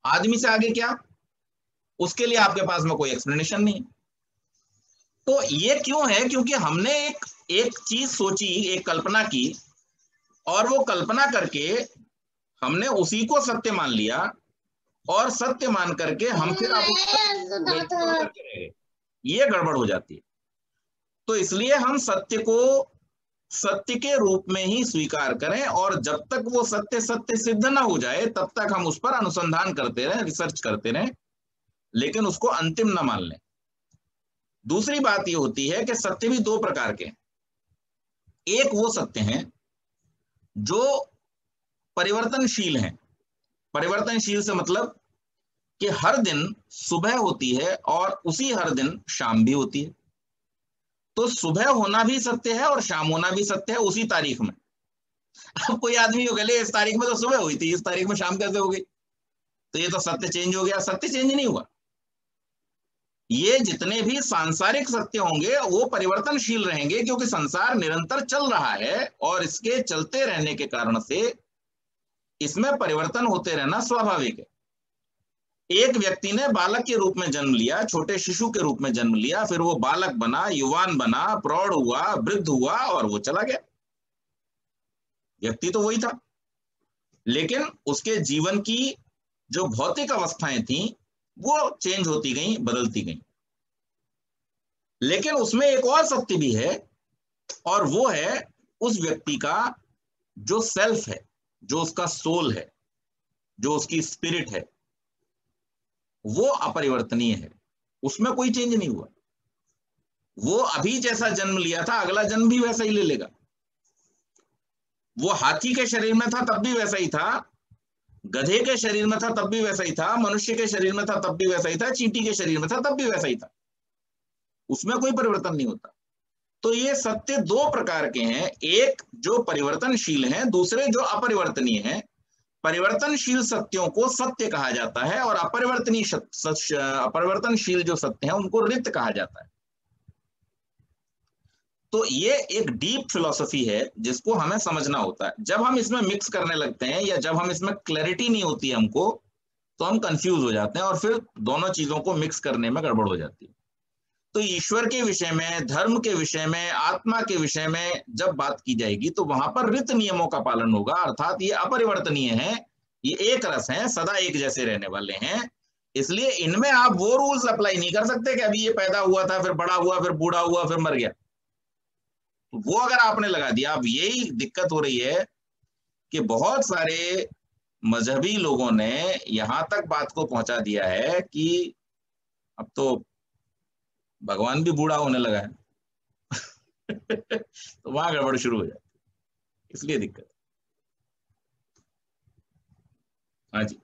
आदमी से आगे क्या, उसके लिए आपके पास में कोई एक्सप्लेनेशन नहीं। तो ये क्यों है? क्योंकि हमने एक चीज सोची, एक कल्पना की, और वो कल्पना करके हमने उसी को सत्य मान लिया, और सत्य मान करके हम फिर अब ये गड़बड़ हो जाती है। तो इसलिए हम सत्य को सत्य के रूप में ही स्वीकार करें, और जब तक वो सत्य सत्य सिद्ध ना हो जाए तब तक हम उस पर अनुसंधान करते रहें, रिसर्च करते रहें। लेकिन उसको अंतिम ना मान लें। दूसरी बात ये होती है कि सत्य भी दो प्रकार के हैं। एक वो सत्य हैं जो परिवर्तनशील हैं। परिवर्तनशील से मतलब कि हर दिन सुबह होती है और उसी हर दिन शाम भी होती है। तो सुबह होना भी सत्य है और शाम होना भी सत्य है उसी तारीख में। अब कोई आदमी को कहे इस तारीख में तो सुबह हुई थी, इस तारीख में शाम कैसे हो गई? तो ये तो सत्य चेंज हो गया। सत्य चेंज नहीं हुआ। ये जितने भी सांसारिक सत्य होंगे वो परिवर्तनशील रहेंगे, क्योंकि संसार निरंतर चल रहा है और इसके चलते रहने के कारण से इसमें परिवर्तन होते रहना स्वाभाविक है। एक व्यक्ति ने बालक के रूप में जन्म लिया, छोटे शिशु के रूप में जन्म लिया, फिर वो बालक बना, युवान बना, प्रौढ़ हुआ, वृद्ध हुआ और वो चला गया। व्यक्ति तो वही था, लेकिन उसके जीवन की जो भौतिक अवस्थाएं थी वो चेंज होती गई, बदलती गई। लेकिन उसमें एक और सत्य भी है, और वो है उस व्यक्ति का जो सेल्फ है, जो उसका सोल है, जो उसकी स्पिरिट है, वो अपरिवर्तनीय है। उसमें कोई चेंज नहीं हुआ। वो अभी जैसा जन्म लिया था अगला जन्म भी वैसा ही ले लेगा। वो हाथी के शरीर में था तब भी वैसा ही था, गधे के शरीर में था तब भी वैसा ही था, मनुष्य के शरीर में था तब भी वैसा ही था, चींटी के शरीर में था तब भी वैसा ही था। उसमें कोई परिवर्तन नहीं होता। तो ये सत्य दो प्रकार के हैं, एक जो परिवर्तनशील हैं, दूसरे जो अपरिवर्तनीय हैं। परिवर्तनशील सत्यों को सत्य कहा जाता है और अपरिवर्तनशील जो सत्य हैं उनको रित कहा जाता है। तो ये एक डीप फिलॉसफी है जिसको हमें समझना होता है। जब हम इसमें मिक्स करने लगते हैं या जब हम इसमें क्लैरिटी नहीं होती है हमको, तो हम कंफ्यूज हो जाते हैं और फिर दोनों चीजों को मिक्स करने में गड़बड़ हो जाती है। तो ईश्वर के विषय में, धर्म के विषय में, आत्मा के विषय में जब बात की जाएगी तो वहां पर ऋत नियमों का पालन होगा, अर्थात ये अपरिवर्तनीय है, ये एक रस है, सदा एक जैसे रहने वाले हैं। इसलिए इनमें आप वो रूल्स अप्लाई नहीं कर सकते कि अभी ये पैदा हुआ था, फिर बड़ा हुआ, फिर बूढ़ा हुआ, फिर मर गया। तो वो अगर आपने लगा दिया, अब यही दिक्कत हो रही है कि बहुत सारे मजहबी लोगों ने यहां तक बात को पहुंचा दिया है कि अब तो भगवान भी बूढ़ा होने लगा है। तो वहां गड़बड़ शुरू हो जाती है, इसलिए दिक्कत। हाँ जी,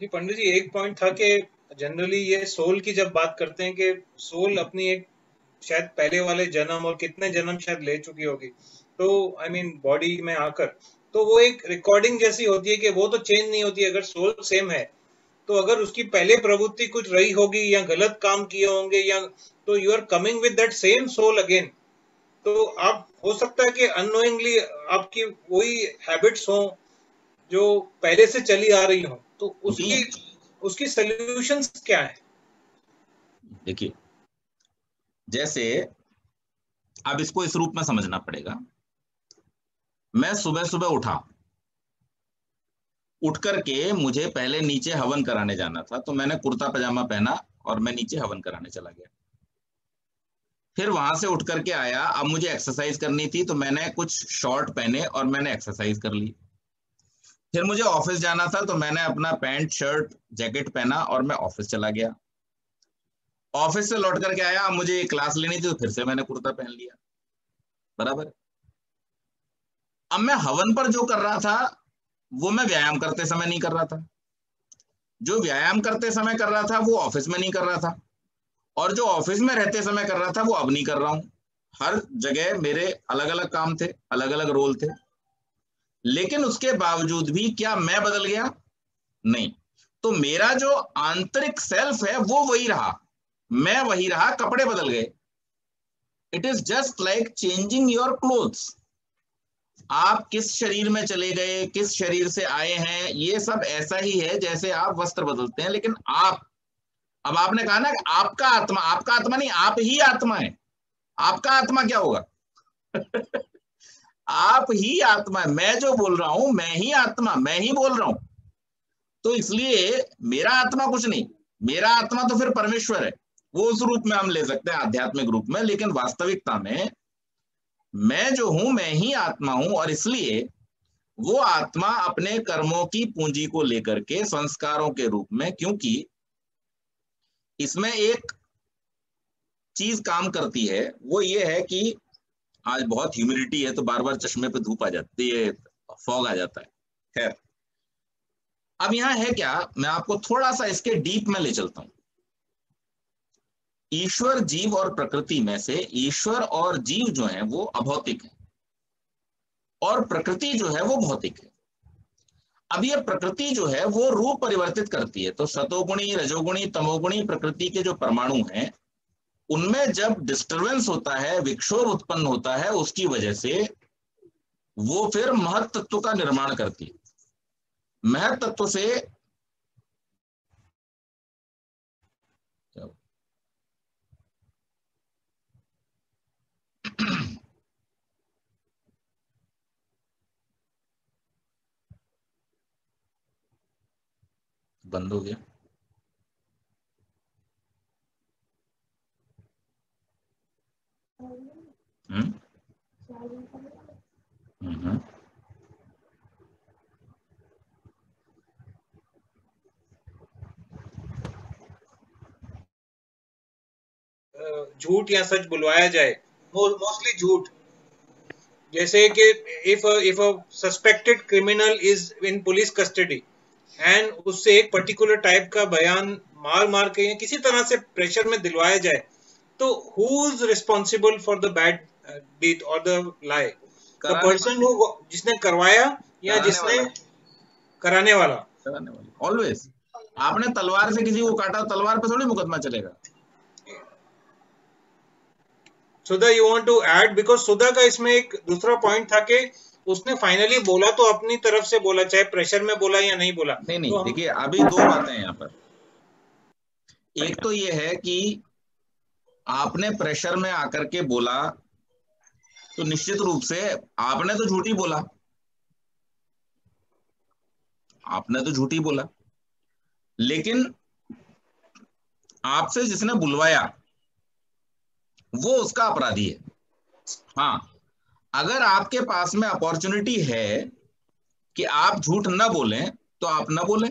जी पंडित जी, एक पॉइंट था कि जनरली ये सोल की जब बात करते हैं कि सोल अपनी एक शायद पहले वाले जन्म और कितने जन्म शायद ले चुकी होगी, तो आई मीन बॉडी में आकर, तो वो एक रिकॉर्डिंग जैसी होती है कि वो तो चेंज नहीं होती। अगर सोल सेम है तो अगर उसकी पहले प्रवृत्ति कुछ रही होगी या गलत काम किए होंगे या, तो you are coming with that same soul again. तो आप हो सकता है कि अननोइंगली आपकी वही हैबिट्स हो जो पहले से चली आ रही हो, तो उसकी सॉल्यूशंस क्या है? देखिए, जैसे अब इसको इस रूप में समझना पड़ेगा। मैं सुबह सुबह उठ करके मुझे पहले नीचे हवन कराने जाना था, तो मैंने कुर्ता पजामा पहना और मैं नीचे हवन कराने चला गया। फिर वहां से उठ करके आया, अब मुझे एक्सरसाइज करनी थी तो मैंने कुछ शॉर्ट पहने और मैंने एक्सरसाइज कर ली। फिर मुझे ऑफिस जाना था तो मैंने अपना पैंट शर्ट जैकेट पहना और मैं ऑफिस चला गया। ऑफिस से लौट करके आया, अब मुझे क्लास लेनी थी तो फिर से मैंने कुर्ता पहन लिया। बराबर। अब मैं हवन पर जो कर रहा था वो मैं व्यायाम करते समय नहीं कर रहा था, जो व्यायाम करते समय कर रहा था वो ऑफिस में नहीं कर रहा था, और जो ऑफिस में रहते समय कर रहा था वो अब नहीं कर रहा हूं। हर जगह मेरे अलग अलग काम थे, अलग अलग रोल थे, लेकिन उसके बावजूद भी क्या मैं बदल गया? नहीं। तो मेरा जो आंतरिक सेल्फ है वो वही रहा, मैं वही रहा, कपड़े बदल गए। It is just like changing your clothes. आप किस शरीर में चले गए, किस शरीर से आए हैं, ये सब ऐसा ही है जैसे आप वस्त्र बदलते हैं, लेकिन आप, अब आपने कहा ना कि आपका आत्मा नहीं, आप ही आत्मा है। आपका आत्मा क्या होगा? आप ही आत्मा है। मैं जो बोल रहा हूं मैं ही आत्मा, मैं ही बोल रहा हूं। तो इसलिए मेरा आत्मा कुछ नहीं, मेरा आत्मा तो फिर परमेश्वर है। वो उस रूप में हम ले सकते हैं, आध्यात्मिक रूप में, लेकिन वास्तविकता में मैं जो हूं मैं ही आत्मा हूं, और इसलिए वो आत्मा अपने कर्मों की पूंजी को लेकर के संस्कारों के रूप में, क्योंकि इसमें एक चीज काम करती है, वो ये है कि आज बहुत ह्यूमिडिटी है तो बार बार चश्मे पे धूप आ जाती है, फॉग आ जाता है। खैर, अब यहां है क्या, मैं आपको थोड़ा सा इसके डीप में ले चलता हूं। ईश्वर, जीव और प्रकृति में से ईश्वर और जीव जो है वो अभौतिक है और प्रकृति जो है वो भौतिक है। अब ये प्रकृति जो है वो रूप परिवर्तित करती है, तो सतोगुणी, रजोगुणी, तमोगुणी प्रकृति के जो परमाणु हैं उनमें जब डिस्टरबेंस होता है, विक्षोभ उत्पन्न होता है, उसकी वजह से वो फिर महत तत्व का निर्माण करती है। महत तत्व से बंद हो गया। झूठ या सच बुलवाया जाए, मोस्टली झूठ। जैसे कि if a suspected criminal is in police custody and उससे एक पर्टिकुलर टाइप का बयान मार मार के किसी तरह से प्रेशर में दिलवाया जाए, तो who is responsible for the bad deed और the lie? The person who, जिसने करवाया या जिसने कराने वाला? ऑलवेज। आपने तलवार से किसी को काटा, तलवार पे थोड़ी मुकदमा चलेगा। Sudha, you want to add? Because Sudha का इसमें एक दूसरा पॉइंट था कि उसने फाइनली बोला तो अपनी तरफ से बोला, चाहे प्रेशर में बोला या नहीं बोला। नहीं, तो देखिए अभी दो बातें हैं यहाँ पर। एक तो ये है कि आपने प्रेशर में आकर के बोला तो निश्चित रूप से आपने तो झूठी बोला, आपने तो झूठी बोला, लेकिन आपसे जिसने बुलवाया वो उसका अपराधी है। हाँ, अगर आपके पास में अपॉर्चुनिटी है कि आप झूठ न बोलें तो आप न बोलें।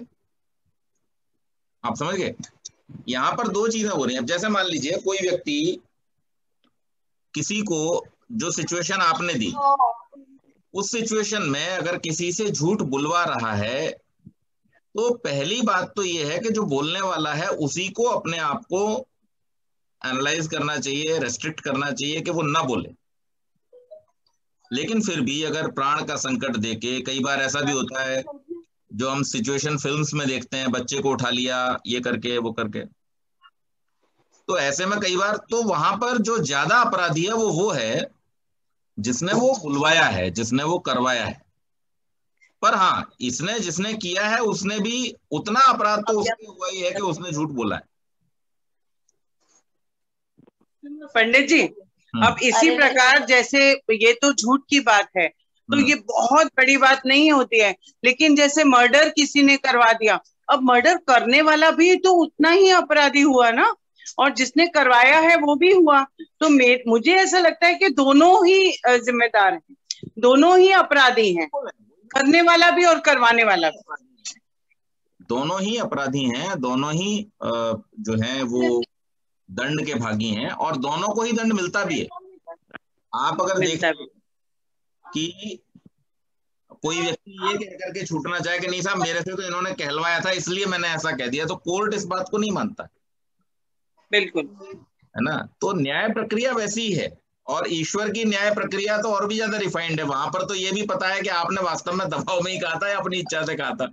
आप समझ गए? यहां पर दो चीजें हो रही हैं। अब जैसे मान लीजिए कोई व्यक्ति, किसी को जो सिचुएशन आपने दी, उस सिचुएशन में अगर किसी से झूठ बुलवा रहा है, तो पहली बात तो यह है कि जो बोलने वाला है उसी को अपने आप को एनालाइज करना चाहिए, रेस्ट्रिक्ट करना चाहिए कि वो ना बोले। लेकिन फिर भी अगर प्राण का संकट देके, कई बार ऐसा भी होता है जो हम सिचुएशन फिल्म्स में देखते हैं, बच्चे को उठा लिया ये करके वो करके, तो ऐसे में कई बार तो वहां पर जो ज्यादा अपराधी है वो है जिसने वो बुलवाया है, जिसने वो करवाया है। पर हाँ, इसने जिसने किया है उसने भी उतना अपराध तो उसने हुआ ही है कि उसने झूठ बोला है। पंडित जी, अब इसी प्रकार जैसे ये तो झूठ की बात है, तो ये बहुत बड़ी बात नहीं होती है, लेकिन जैसे मर्डर किसी ने करवा दिया, अब मर्डर करने वाला भी तो उतना ही अपराधी हुआ ना, और जिसने करवाया है वो भी हुआ। तो मुझे ऐसा लगता है कि दोनों ही जिम्मेदार हैं, दोनों ही अपराधी हैं, करने वाला भी और करवाने वाला भी। दोनों ही अपराधी हैं, दोनों ही जो हैं वो दंड के भागी हैं, और दोनों को ही दंड मिलता भी है। आप अगर देखें कि कोई व्यक्ति ये कह करके छूटना चाहे कि नहीं साहब मेरे से तो इन्होंने कहलवाया था इसलिए मैंने ऐसा कह दिया, तो कोर्ट इस बात को नहीं मानता। बिल्कुल, है ना? तो न्याय प्रक्रिया वैसी ही है, और ईश्वर की न्याय प्रक्रिया तो और भी ज्यादा रिफाइंड है। वहां पर तो ये भी पता है कि आपने वास्तव में दबाव में ही कहा था या अपनी इच्छा से कहा था।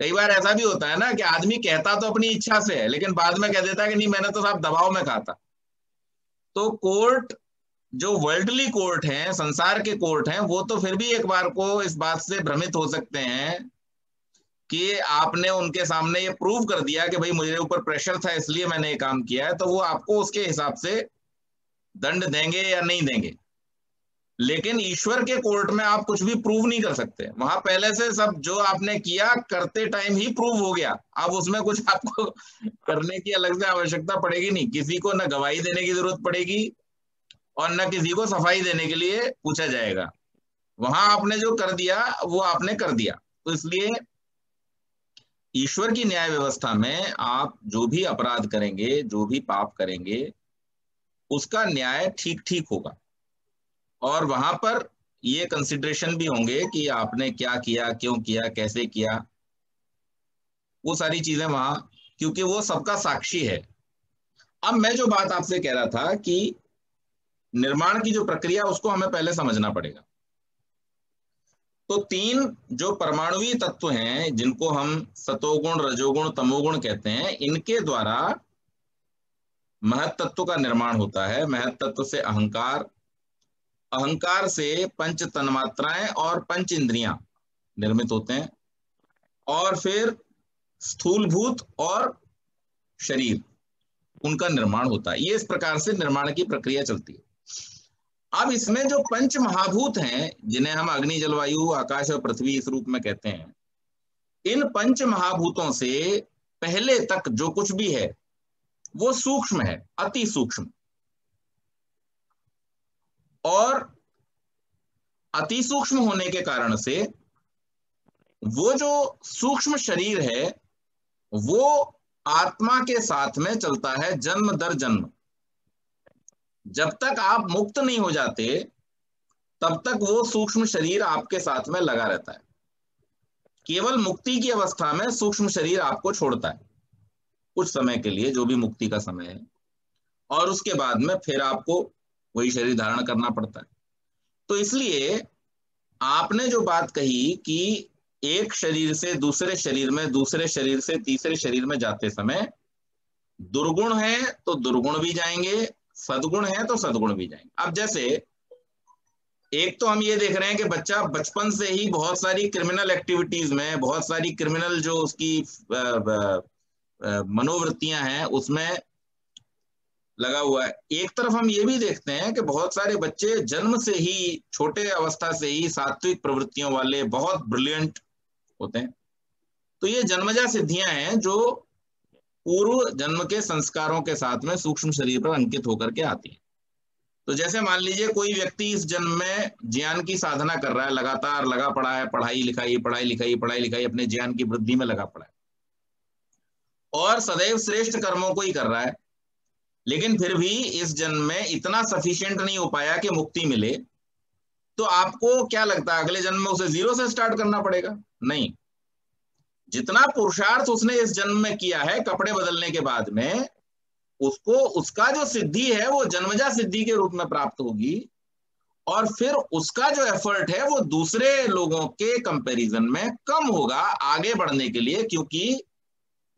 कई बार ऐसा भी होता है ना कि आदमी कहता तो अपनी इच्छा से है, लेकिन बाद में कह देता है कि नहीं मैंने तो साहब दबाव में कहा था। तो कोर्ट, जो वर्ल्डली कोर्ट हैं, संसार के कोर्ट हैं, वो तो फिर भी एक बार को इस बात से भ्रमित हो सकते हैं कि आपने उनके सामने ये प्रूव कर दिया कि भाई मुझे ऊपर प्रेशर था इसलिए मैंने ये काम किया है, तो वो आपको उसके हिसाब से दंड देंगे या नहीं देंगे। लेकिन ईश्वर के कोर्ट में आप कुछ भी प्रूव नहीं कर सकते। वहां पहले से सब जो आपने किया करते टाइम ही प्रूव हो गया। अब उसमें कुछ आपको करने की अलग से आवश्यकता पड़ेगी नहीं, किसी को ना गवाही देने की जरूरत पड़ेगी और न किसी को सफाई देने के लिए पूछा जाएगा। वहां आपने जो कर दिया वो आपने कर दिया। तो इसलिए ईश्वर की न्याय व्यवस्था में आप जो भी अपराध करेंगे, जो भी पाप करेंगे, उसका न्याय ठीक ठीक होगा। और वहां पर ये कंसिडरेशन भी होंगे कि आपने क्या किया, क्यों किया, कैसे किया, वो सारी चीजें वहां, क्योंकि वो सबका साक्षी है। अब मैं जो बात आपसे कह रहा था कि निर्माण की जो प्रक्रिया, उसको हमें पहले समझना पड़ेगा। तो 3 जो परमाणुवीय तत्व हैं, जिनको हम सतोगुण, रजोगुण, तमोगुण कहते हैं, इनके द्वारा महत तत्व का निर्माण होता है। महत तत्व से अहंकार, अहंकार से पंच तन्मात्राएं और पंच इंद्रियां निर्मित होते हैं, और फिर स्थूलभूत और शरीर, उनका निर्माण होता है। ये इस प्रकार से निर्माण की प्रक्रिया चलती है। अब इसमें जो पंच महाभूत हैं, जिन्हें हम अग्नि, जलवायु, आकाश और पृथ्वी इस रूप में कहते हैं, इन पंच महाभूतों से पहले तक जो कुछ भी है वो सूक्ष्म है, अति सूक्ष्म। और अति सूक्ष्म होने के कारण से वो जो सूक्ष्म शरीर है वो आत्मा के साथ में चलता है जन्म दर जन्म। जब तक आप मुक्त नहीं हो जाते तब तक वो सूक्ष्म शरीर आपके साथ में लगा रहता है। केवल मुक्ति की अवस्था में सूक्ष्म शरीर आपको छोड़ता है कुछ समय के लिए, जो भी मुक्ति का समय है, और उसके बाद में फिर आपको वही शरीर धारण करना पड़ता है। तो इसलिए आपने जो बात कही कि एक शरीर से दूसरे शरीर में, दूसरे शरीर से तीसरे शरीर में जाते समय दुर्गुण है तो दुर्गुण भी जाएंगे, सद्गुण है तो सद्गुण भी जाएंगे। अब जैसे एक तो हम ये देख रहे हैं कि बच्चा बचपन से ही बहुत सारी क्रिमिनल एक्टिविटीज में, बहुत सारी क्रिमिनल जो उसकी मनोवृत्तियां हैं उसमें लगा हुआ है। एक तरफ हम ये भी देखते हैं कि बहुत सारे बच्चे जन्म से ही, छोटे अवस्था से ही सात्विक प्रवृत्तियों वाले, बहुत ब्रिलियंट होते हैं। तो ये जन्मजा सिद्धियां हैं जो पूर्व जन्म के संस्कारों के साथ में सूक्ष्म शरीर पर अंकित होकर के आती है। तो जैसे मान लीजिए कोई व्यक्ति इस जन्म में ज्ञान की साधना कर रहा है, लगातार लगा पड़ा है, पढ़ाई लिखाई पढ़ाई लिखाई पढ़ाई लिखाई, अपने ज्ञान की वृद्धि में लगा पड़ा है और सदैव श्रेष्ठ कर्मों को ही कर रहा है, लेकिन फिर भी इस जन्म में इतना सफिशिएंट नहीं हो पाया कि मुक्ति मिले। तो आपको क्या लगता है अगले जन्म में उसे 0 से स्टार्ट करना पड़ेगा? नहीं, जितना पुरुषार्थ उसने इस जन्म में किया है कपड़े बदलने के बाद में, उसको उसका जो सिद्धि है वो जन्मजा सिद्धि के रूप में प्राप्त होगी, और फिर उसका जो एफर्ट है वो दूसरे लोगों के कंपैरिजन में कम होगा आगे बढ़ने के लिए, क्योंकि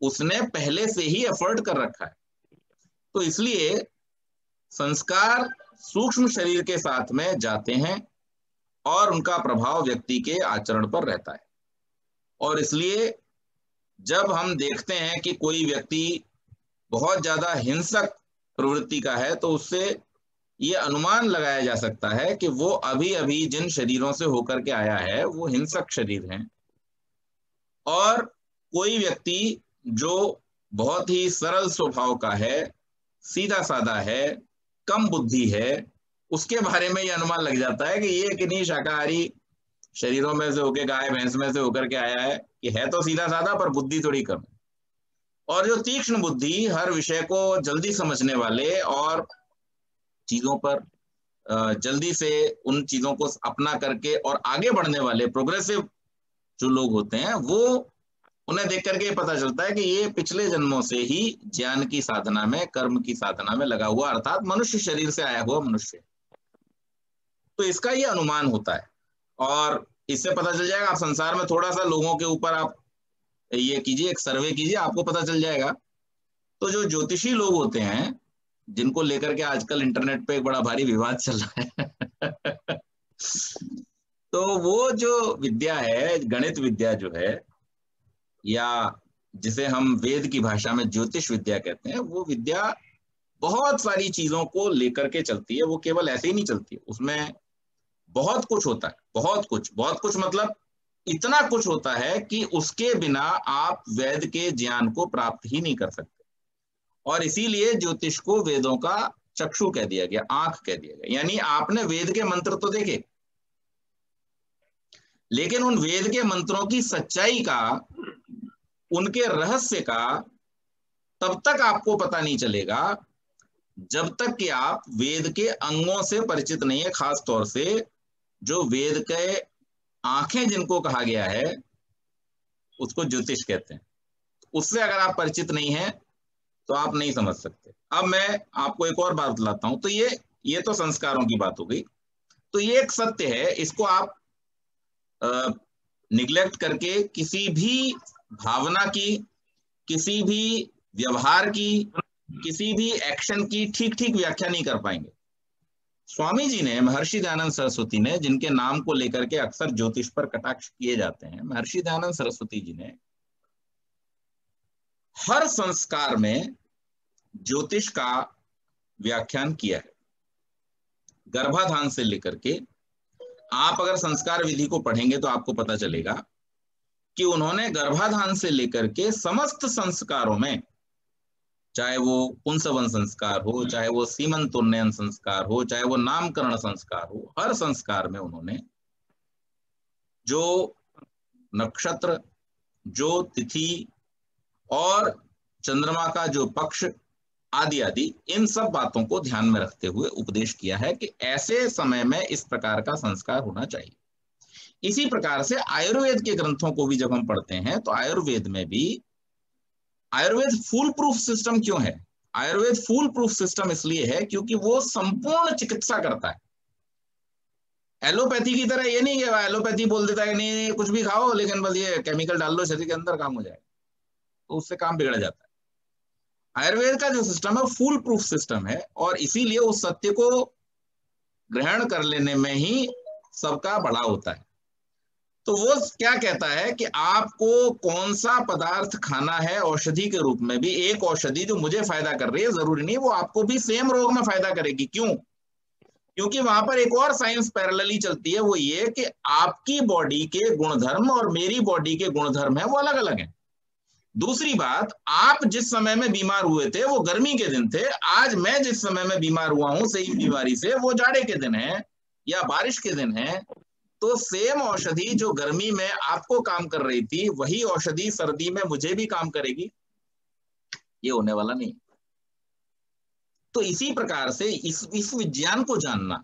उसने पहले से ही एफर्ट कर रखा है। तो इसलिए संस्कार सूक्ष्म शरीर के साथ में जाते हैं और उनका प्रभाव व्यक्ति के आचरण पर रहता है। और इसलिए जब हम देखते हैं कि कोई व्यक्ति बहुत ज्यादा हिंसक प्रवृत्ति का है, तो उससे ये अनुमान लगाया जा सकता है कि वो अभी अभी जिन शरीरों से होकर के आया है वो हिंसक शरीर हैं। और कोई व्यक्ति जो बहुत ही सरल स्वभाव का है, सीधा साधा है, कम बुद्धि है, उसके बारे में ये अनुमान लग जाता है कि ये किन्हीं शाकाहारी शरीरों में से होकर, गाय भैंस में से होकर के आया है, कि है तो सीधा साधा पर बुद्धि थोड़ी कम। और जो तीक्ष्ण बुद्धि, हर विषय को जल्दी समझने वाले और चीजों पर जल्दी से उन चीजों को अपना करके और आगे बढ़ने वाले प्रोग्रेसिव जो लोग होते हैं, वो उन्हें देख करके पता चलता है कि ये पिछले जन्मों से ही ज्ञान की साधना में, कर्म की साधना में लगा हुआ, अर्थात मनुष्य शरीर से आया हुआ मनुष्य। तो इसका ये अनुमान होता है और इससे पता चल जाएगा। आप संसार में थोड़ा सा लोगों के ऊपर आप ये कीजिए, एक सर्वे कीजिए, आपको पता चल जाएगा। तो जो ज्योतिषी लोग होते हैं, जिनको लेकर के आजकल इंटरनेट पे एक बड़ा भारी विवाद चल रहा है तो वो जो विद्या है, गणित विद्या जो है, या जिसे हम वेद की भाषा में ज्योतिष विद्या कहते हैं, वो विद्या बहुत सारी चीजों को लेकर के चलती है। वो केवल ऐसे ही नहीं चलती है, उसमें बहुत कुछ होता है, बहुत कुछ मतलब इतना कुछ होता है कि उसके बिना आप वेद के ज्ञान को प्राप्त ही नहीं कर सकते। और इसीलिए ज्योतिष को वेदों का चक्षु कह दिया गया, आंख कह दिया गया। यानी आपने वेद के मंत्र तो देखे, लेकिन उन वेद के मंत्रों की सच्चाई का, उनके रहस्य का तब तक आपको पता नहीं चलेगा जब तक कि आप वेद के अंगों से परिचित नहीं है। खास तौर से जो वेद के आंखें जिनको कहा गया है उसको ज्योतिष कहते हैं, उससे अगर आप परिचित नहीं है तो आप नहीं समझ सकते। अब मैं आपको एक और बात बताता हूं। तो ये तो संस्कारों की बात हो गई। तो ये एक सत्य है, इसको आप निग्लेक्ट करके किसी भी भावना की, किसी भी व्यवहार की, किसी भी एक्शन की ठीक ठीक व्याख्या नहीं कर पाएंगे। स्वामी जी ने, महर्षि दयानंद सरस्वती ने, जिनके नाम को लेकर के अक्सर ज्योतिष पर कटाक्ष किए जाते हैं, महर्षि दयानंद सरस्वती जी ने हर संस्कार में ज्योतिष का व्याख्यान किया है। गर्भाधान से लेकर के आप अगर संस्कार विधि को पढ़ेंगे तो आपको पता चलेगा कि उन्होंने गर्भाधान से लेकर के समस्त संस्कारों में, चाहे वो पुंसवन संस्कार हो, चाहे वो सीमंतोन्नयन संस्कार हो, चाहे वो नामकरण संस्कार हो, हर संस्कार में उन्होंने जो नक्षत्र, जो तिथि और चंद्रमा का जो पक्ष आदि आदि, इन सब बातों को ध्यान में रखते हुए उपदेश किया है कि ऐसे समय में इस प्रकार का संस्कार होना चाहिए। इसी प्रकार से आयुर्वेद के ग्रंथों को भी जब हम पढ़ते हैं तो आयुर्वेद में भी, आयुर्वेद फूल प्रूफ सिस्टम क्यों है? आयुर्वेद फूल प्रूफ सिस्टम इसलिए है क्योंकि वो संपूर्ण चिकित्सा करता है। एलोपैथी की तरह ये नहीं कि एलोपैथी बोल देता है नहीं कुछ भी खाओ लेकिन बस ये केमिकल डाल लो शरीर के अंदर काम हो जाएगा, तो उससे काम बिगड़ जाता है। आयुर्वेद का जो सिस्टम है फूल प्रूफ सिस्टम है, और इसीलिए उस सत्य को ग्रहण कर लेने में ही सबका बड़ा होता है। तो वो क्या कहता है कि आपको कौन सा पदार्थ खाना है औषधि के रूप में भी। एक औषधि जो मुझे फायदा कर रही है जरूरी नहीं वो आपको भी सेम रोग में फायदा करेगी। क्यों? क्योंकि वहां पर एक और साइंस पैरेलली चलती है, वो ये कि आपकी बॉडी के गुणधर्म और मेरी बॉडी के गुणधर्म है वो अलग अलग हैं। दूसरी बात, आप जिस समय में बीमार हुए थे वो गर्मी के दिन थे, आज मैं जिस समय में बीमार हुआ हूं सही बीमारी से वो जाड़े के दिन है या बारिश के दिन है। तो सेम औषधि जो गर्मी में आपको काम कर रही थी वही औषधि सर्दी में मुझे भी काम करेगी, ये होने वाला नहीं। तो इसी प्रकार से इस विज्ञान को जानना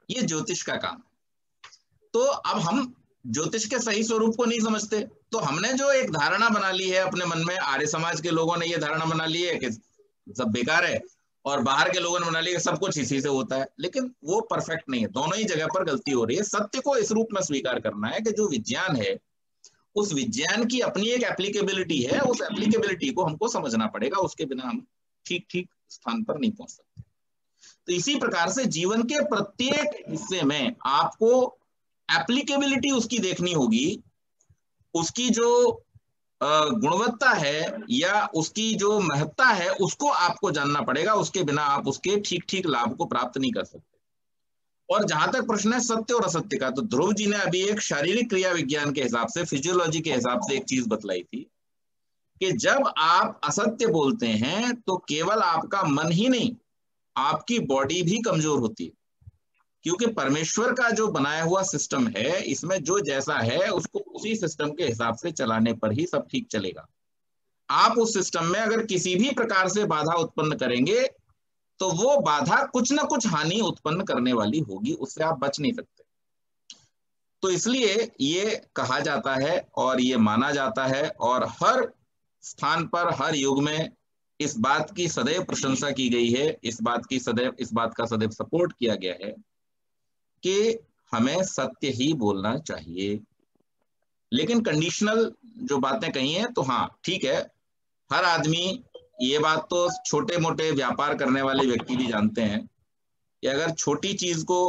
ये ज्योतिष का काम है। तो अब हम ज्योतिष के सही स्वरूप को नहीं समझते, तो हमने जो एक धारणा बना ली है अपने मन में, आर्य समाज के लोगों ने ये धारणा बना ली है कि सब बेकार है, और बाहर के लोगों ने बना लिया सब कुछ इसी से होता है, लेकिन वो परफेक्ट नहीं है। दोनों ही जगह पर गलती हो रही है। सत्य को इस रूप में स्वीकार करना है कि जो विज्ञान है उस विज्ञान की अपनी एक एप्लीकेबिलिटी है, उस एप्लीकेबिलिटी को हमको समझना पड़ेगा, उसके बिना हम ठीक ठीक स्थान पर नहीं पहुंच सकते। तो इसी प्रकार से जीवन के प्रत्येक हिस्से में आपको एप्लीकेबिलिटी उसकी देखनी होगी, उसकी जो गुणवत्ता है या उसकी जो महत्ता है उसको आपको जानना पड़ेगा, उसके बिना आप उसके ठीक ठीक लाभ को प्राप्त नहीं कर सकते। और जहां तक प्रश्न है सत्य और असत्य का, तो ध्रुव जी ने अभी एक शारीरिक क्रिया विज्ञान के हिसाब से, फिजियोलॉजी के हिसाब से एक चीज बतलाई थी कि जब आप असत्य बोलते हैं तो केवल आपका मन ही नहीं आपकी बॉडी भी कमजोर होती है, क्योंकि परमेश्वर का जो बनाया हुआ सिस्टम है इसमें जो जैसा है उसको उसी सिस्टम के हिसाब से चलाने पर ही सब ठीक चलेगा। आप उस सिस्टम में अगर किसी भी प्रकार से बाधा उत्पन्न करेंगे तो वो बाधा कुछ ना कुछ हानि उत्पन्न करने वाली होगी, उससे आप बच नहीं सकते। तो इसलिए ये कहा जाता है और ये माना जाता है, और हर स्थान पर हर युग में इस बात की सदैव प्रशंसा की गई है, इस बात का सदैव सपोर्ट किया गया है कि हमें सत्य ही बोलना चाहिए। लेकिन कंडीशनल जो बातें कही हैं तो हाँ ठीक है, हर आदमी, ये बात तो छोटे मोटे व्यापार करने वाले व्यक्ति भी जानते हैं कि अगर छोटी चीज को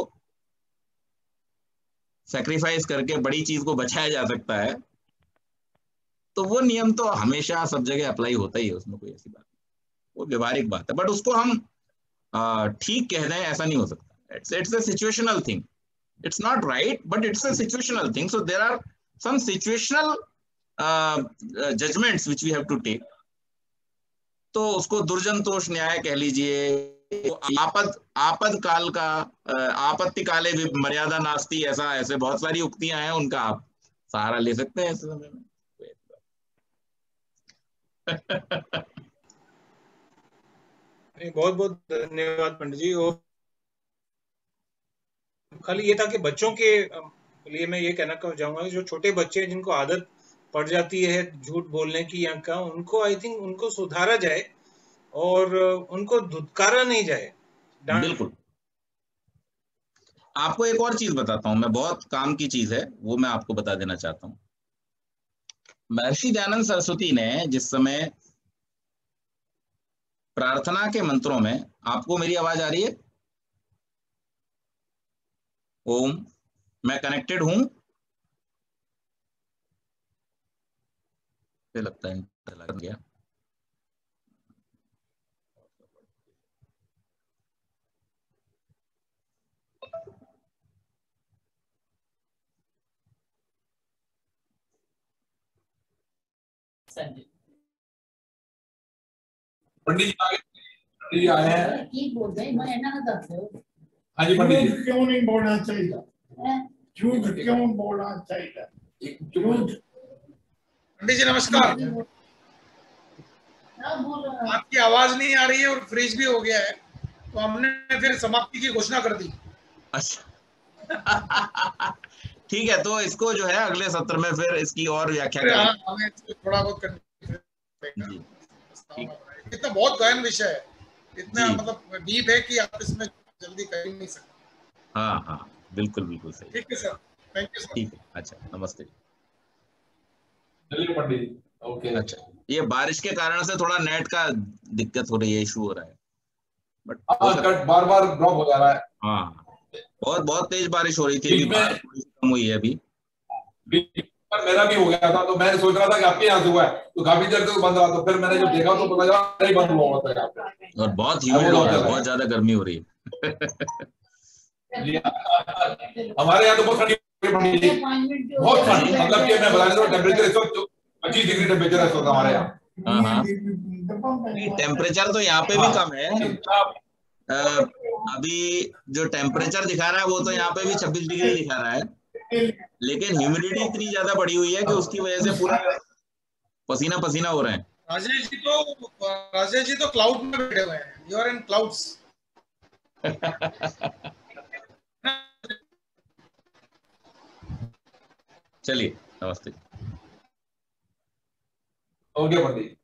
सैक्रिफाइस करके बड़ी चीज को बचाया जा सकता है तो वो नियम तो हमेशा सब जगह अप्लाई होता ही है, उसमें कोई ऐसी बात नहीं, वो व्यवहारिक बात है। बट उसको हम ठीक कह दें ऐसा नहीं हो सकता। It's a situational thing. It's not right, but it's a situational thing. So there are some situational judgments which we have to take. तो उसको दुर्जनतोष न्याय कह लीजिए आपद काल का आपत्ति काले मर्यादा नास्ती, ऐसे बहुत सारी उक्तियां हैं, उनका आप सहारा ले सकते हैं इस समय में। बहुत बहुत धन्यवाद पंडित जी। और खाली ये था कि बच्चों के लिए मैं ये कहना चाहूंगा, जो छोटे बच्चे हैं जिनको आदत पड़ जाती है झूठ बोलने की या का, उनको आई थिंक उनको सुधारा जाए और उनको धुतकारा नहीं जाए। बिल्कुल। आपको एक और चीज बताता हूं मैं, बहुत काम की चीज है, वो मैं आपको बता देना चाहता हूं। महर्षि दयानंद सरस्वती ने जिस समय प्रार्थना के मंत्रों में, आपको मेरी आवाज आ रही है? ओम, मैं कनेक्टेड हूं? लगता है लग गया। पंडित जी आए हैं। हाँ जी पंडित जी। क्यों नहीं बोलना चाहिए? झूठ क्यों बोलना चाहिए? पंडित जी नमस्कार। आपकी आवाज नहीं आ रही है और फ्रीज भी हो गया है, तो हमने फिर समाप्ति की घोषणा कर दी। अच्छा ठीक है, तो इसको जो है अगले सत्र में फिर इसकी और व्याख्या करेंगे। हमें थोड़ा बहुत करना, इतना बहुत गहन विषय है, इतना मतलब डीप है कि आप इसमें जल्दी कर नहीं सकते। हाँ हाँ बिल्कुल बिल्कुल सही। ठीक है सर, थैंक यू सर। ठीक है, अच्छा नमस्ते। चलिए पंडित जी, ओके। अच्छा, ये बारिश के कारण से थोड़ा नेट का दिक्कत हो रही है, इशू हो रहा है, but cut bar bar drop हो जा रहा है। हाँ, बहुत तेज बारिश हो रही थी, अभी बारिश थोड़ी कम हुई है अभी। मेरा भी हो गया था, तो मैं सोच रहा था कि आपके यहाँ से हुआ है, तो काफी देर तक बंद रहा, तो फिर मैंने जब देखा तो पता चला नहीं बंद हुआ होता है यहाँ पे। और बहुत ह्यूमिड हो रहा है, बहुत ज्यादा गर्मी हो रही है। हमारे यहाँ तो बहुत ठंडी, बहुत ठंड, मतलब कि मैं बता रहा हूँ टेम्परेचर इस वक्त 25 डिग्री टेम्परेचर है इस वक्त हमारे यहाँ। हाँ, टेम्परेचर तो यहाँ पे भी कम है। अभी जो टेम्परेचर दिखा रहा है वो तो यहाँ पे भी 26 डिग्री दिखा रहा है, लेकिन ह्यूमिडिटी इतनी ज्यादा बढ़ी हुई है कि उसकी वजह से पूरा पसीना पसीना हो रहे हैं। राजेश जी तो क्लाउड में बैठे हुए हैं, यू आर इन क्लाउड्स। चलिए नमस्ते। ओके पंडित।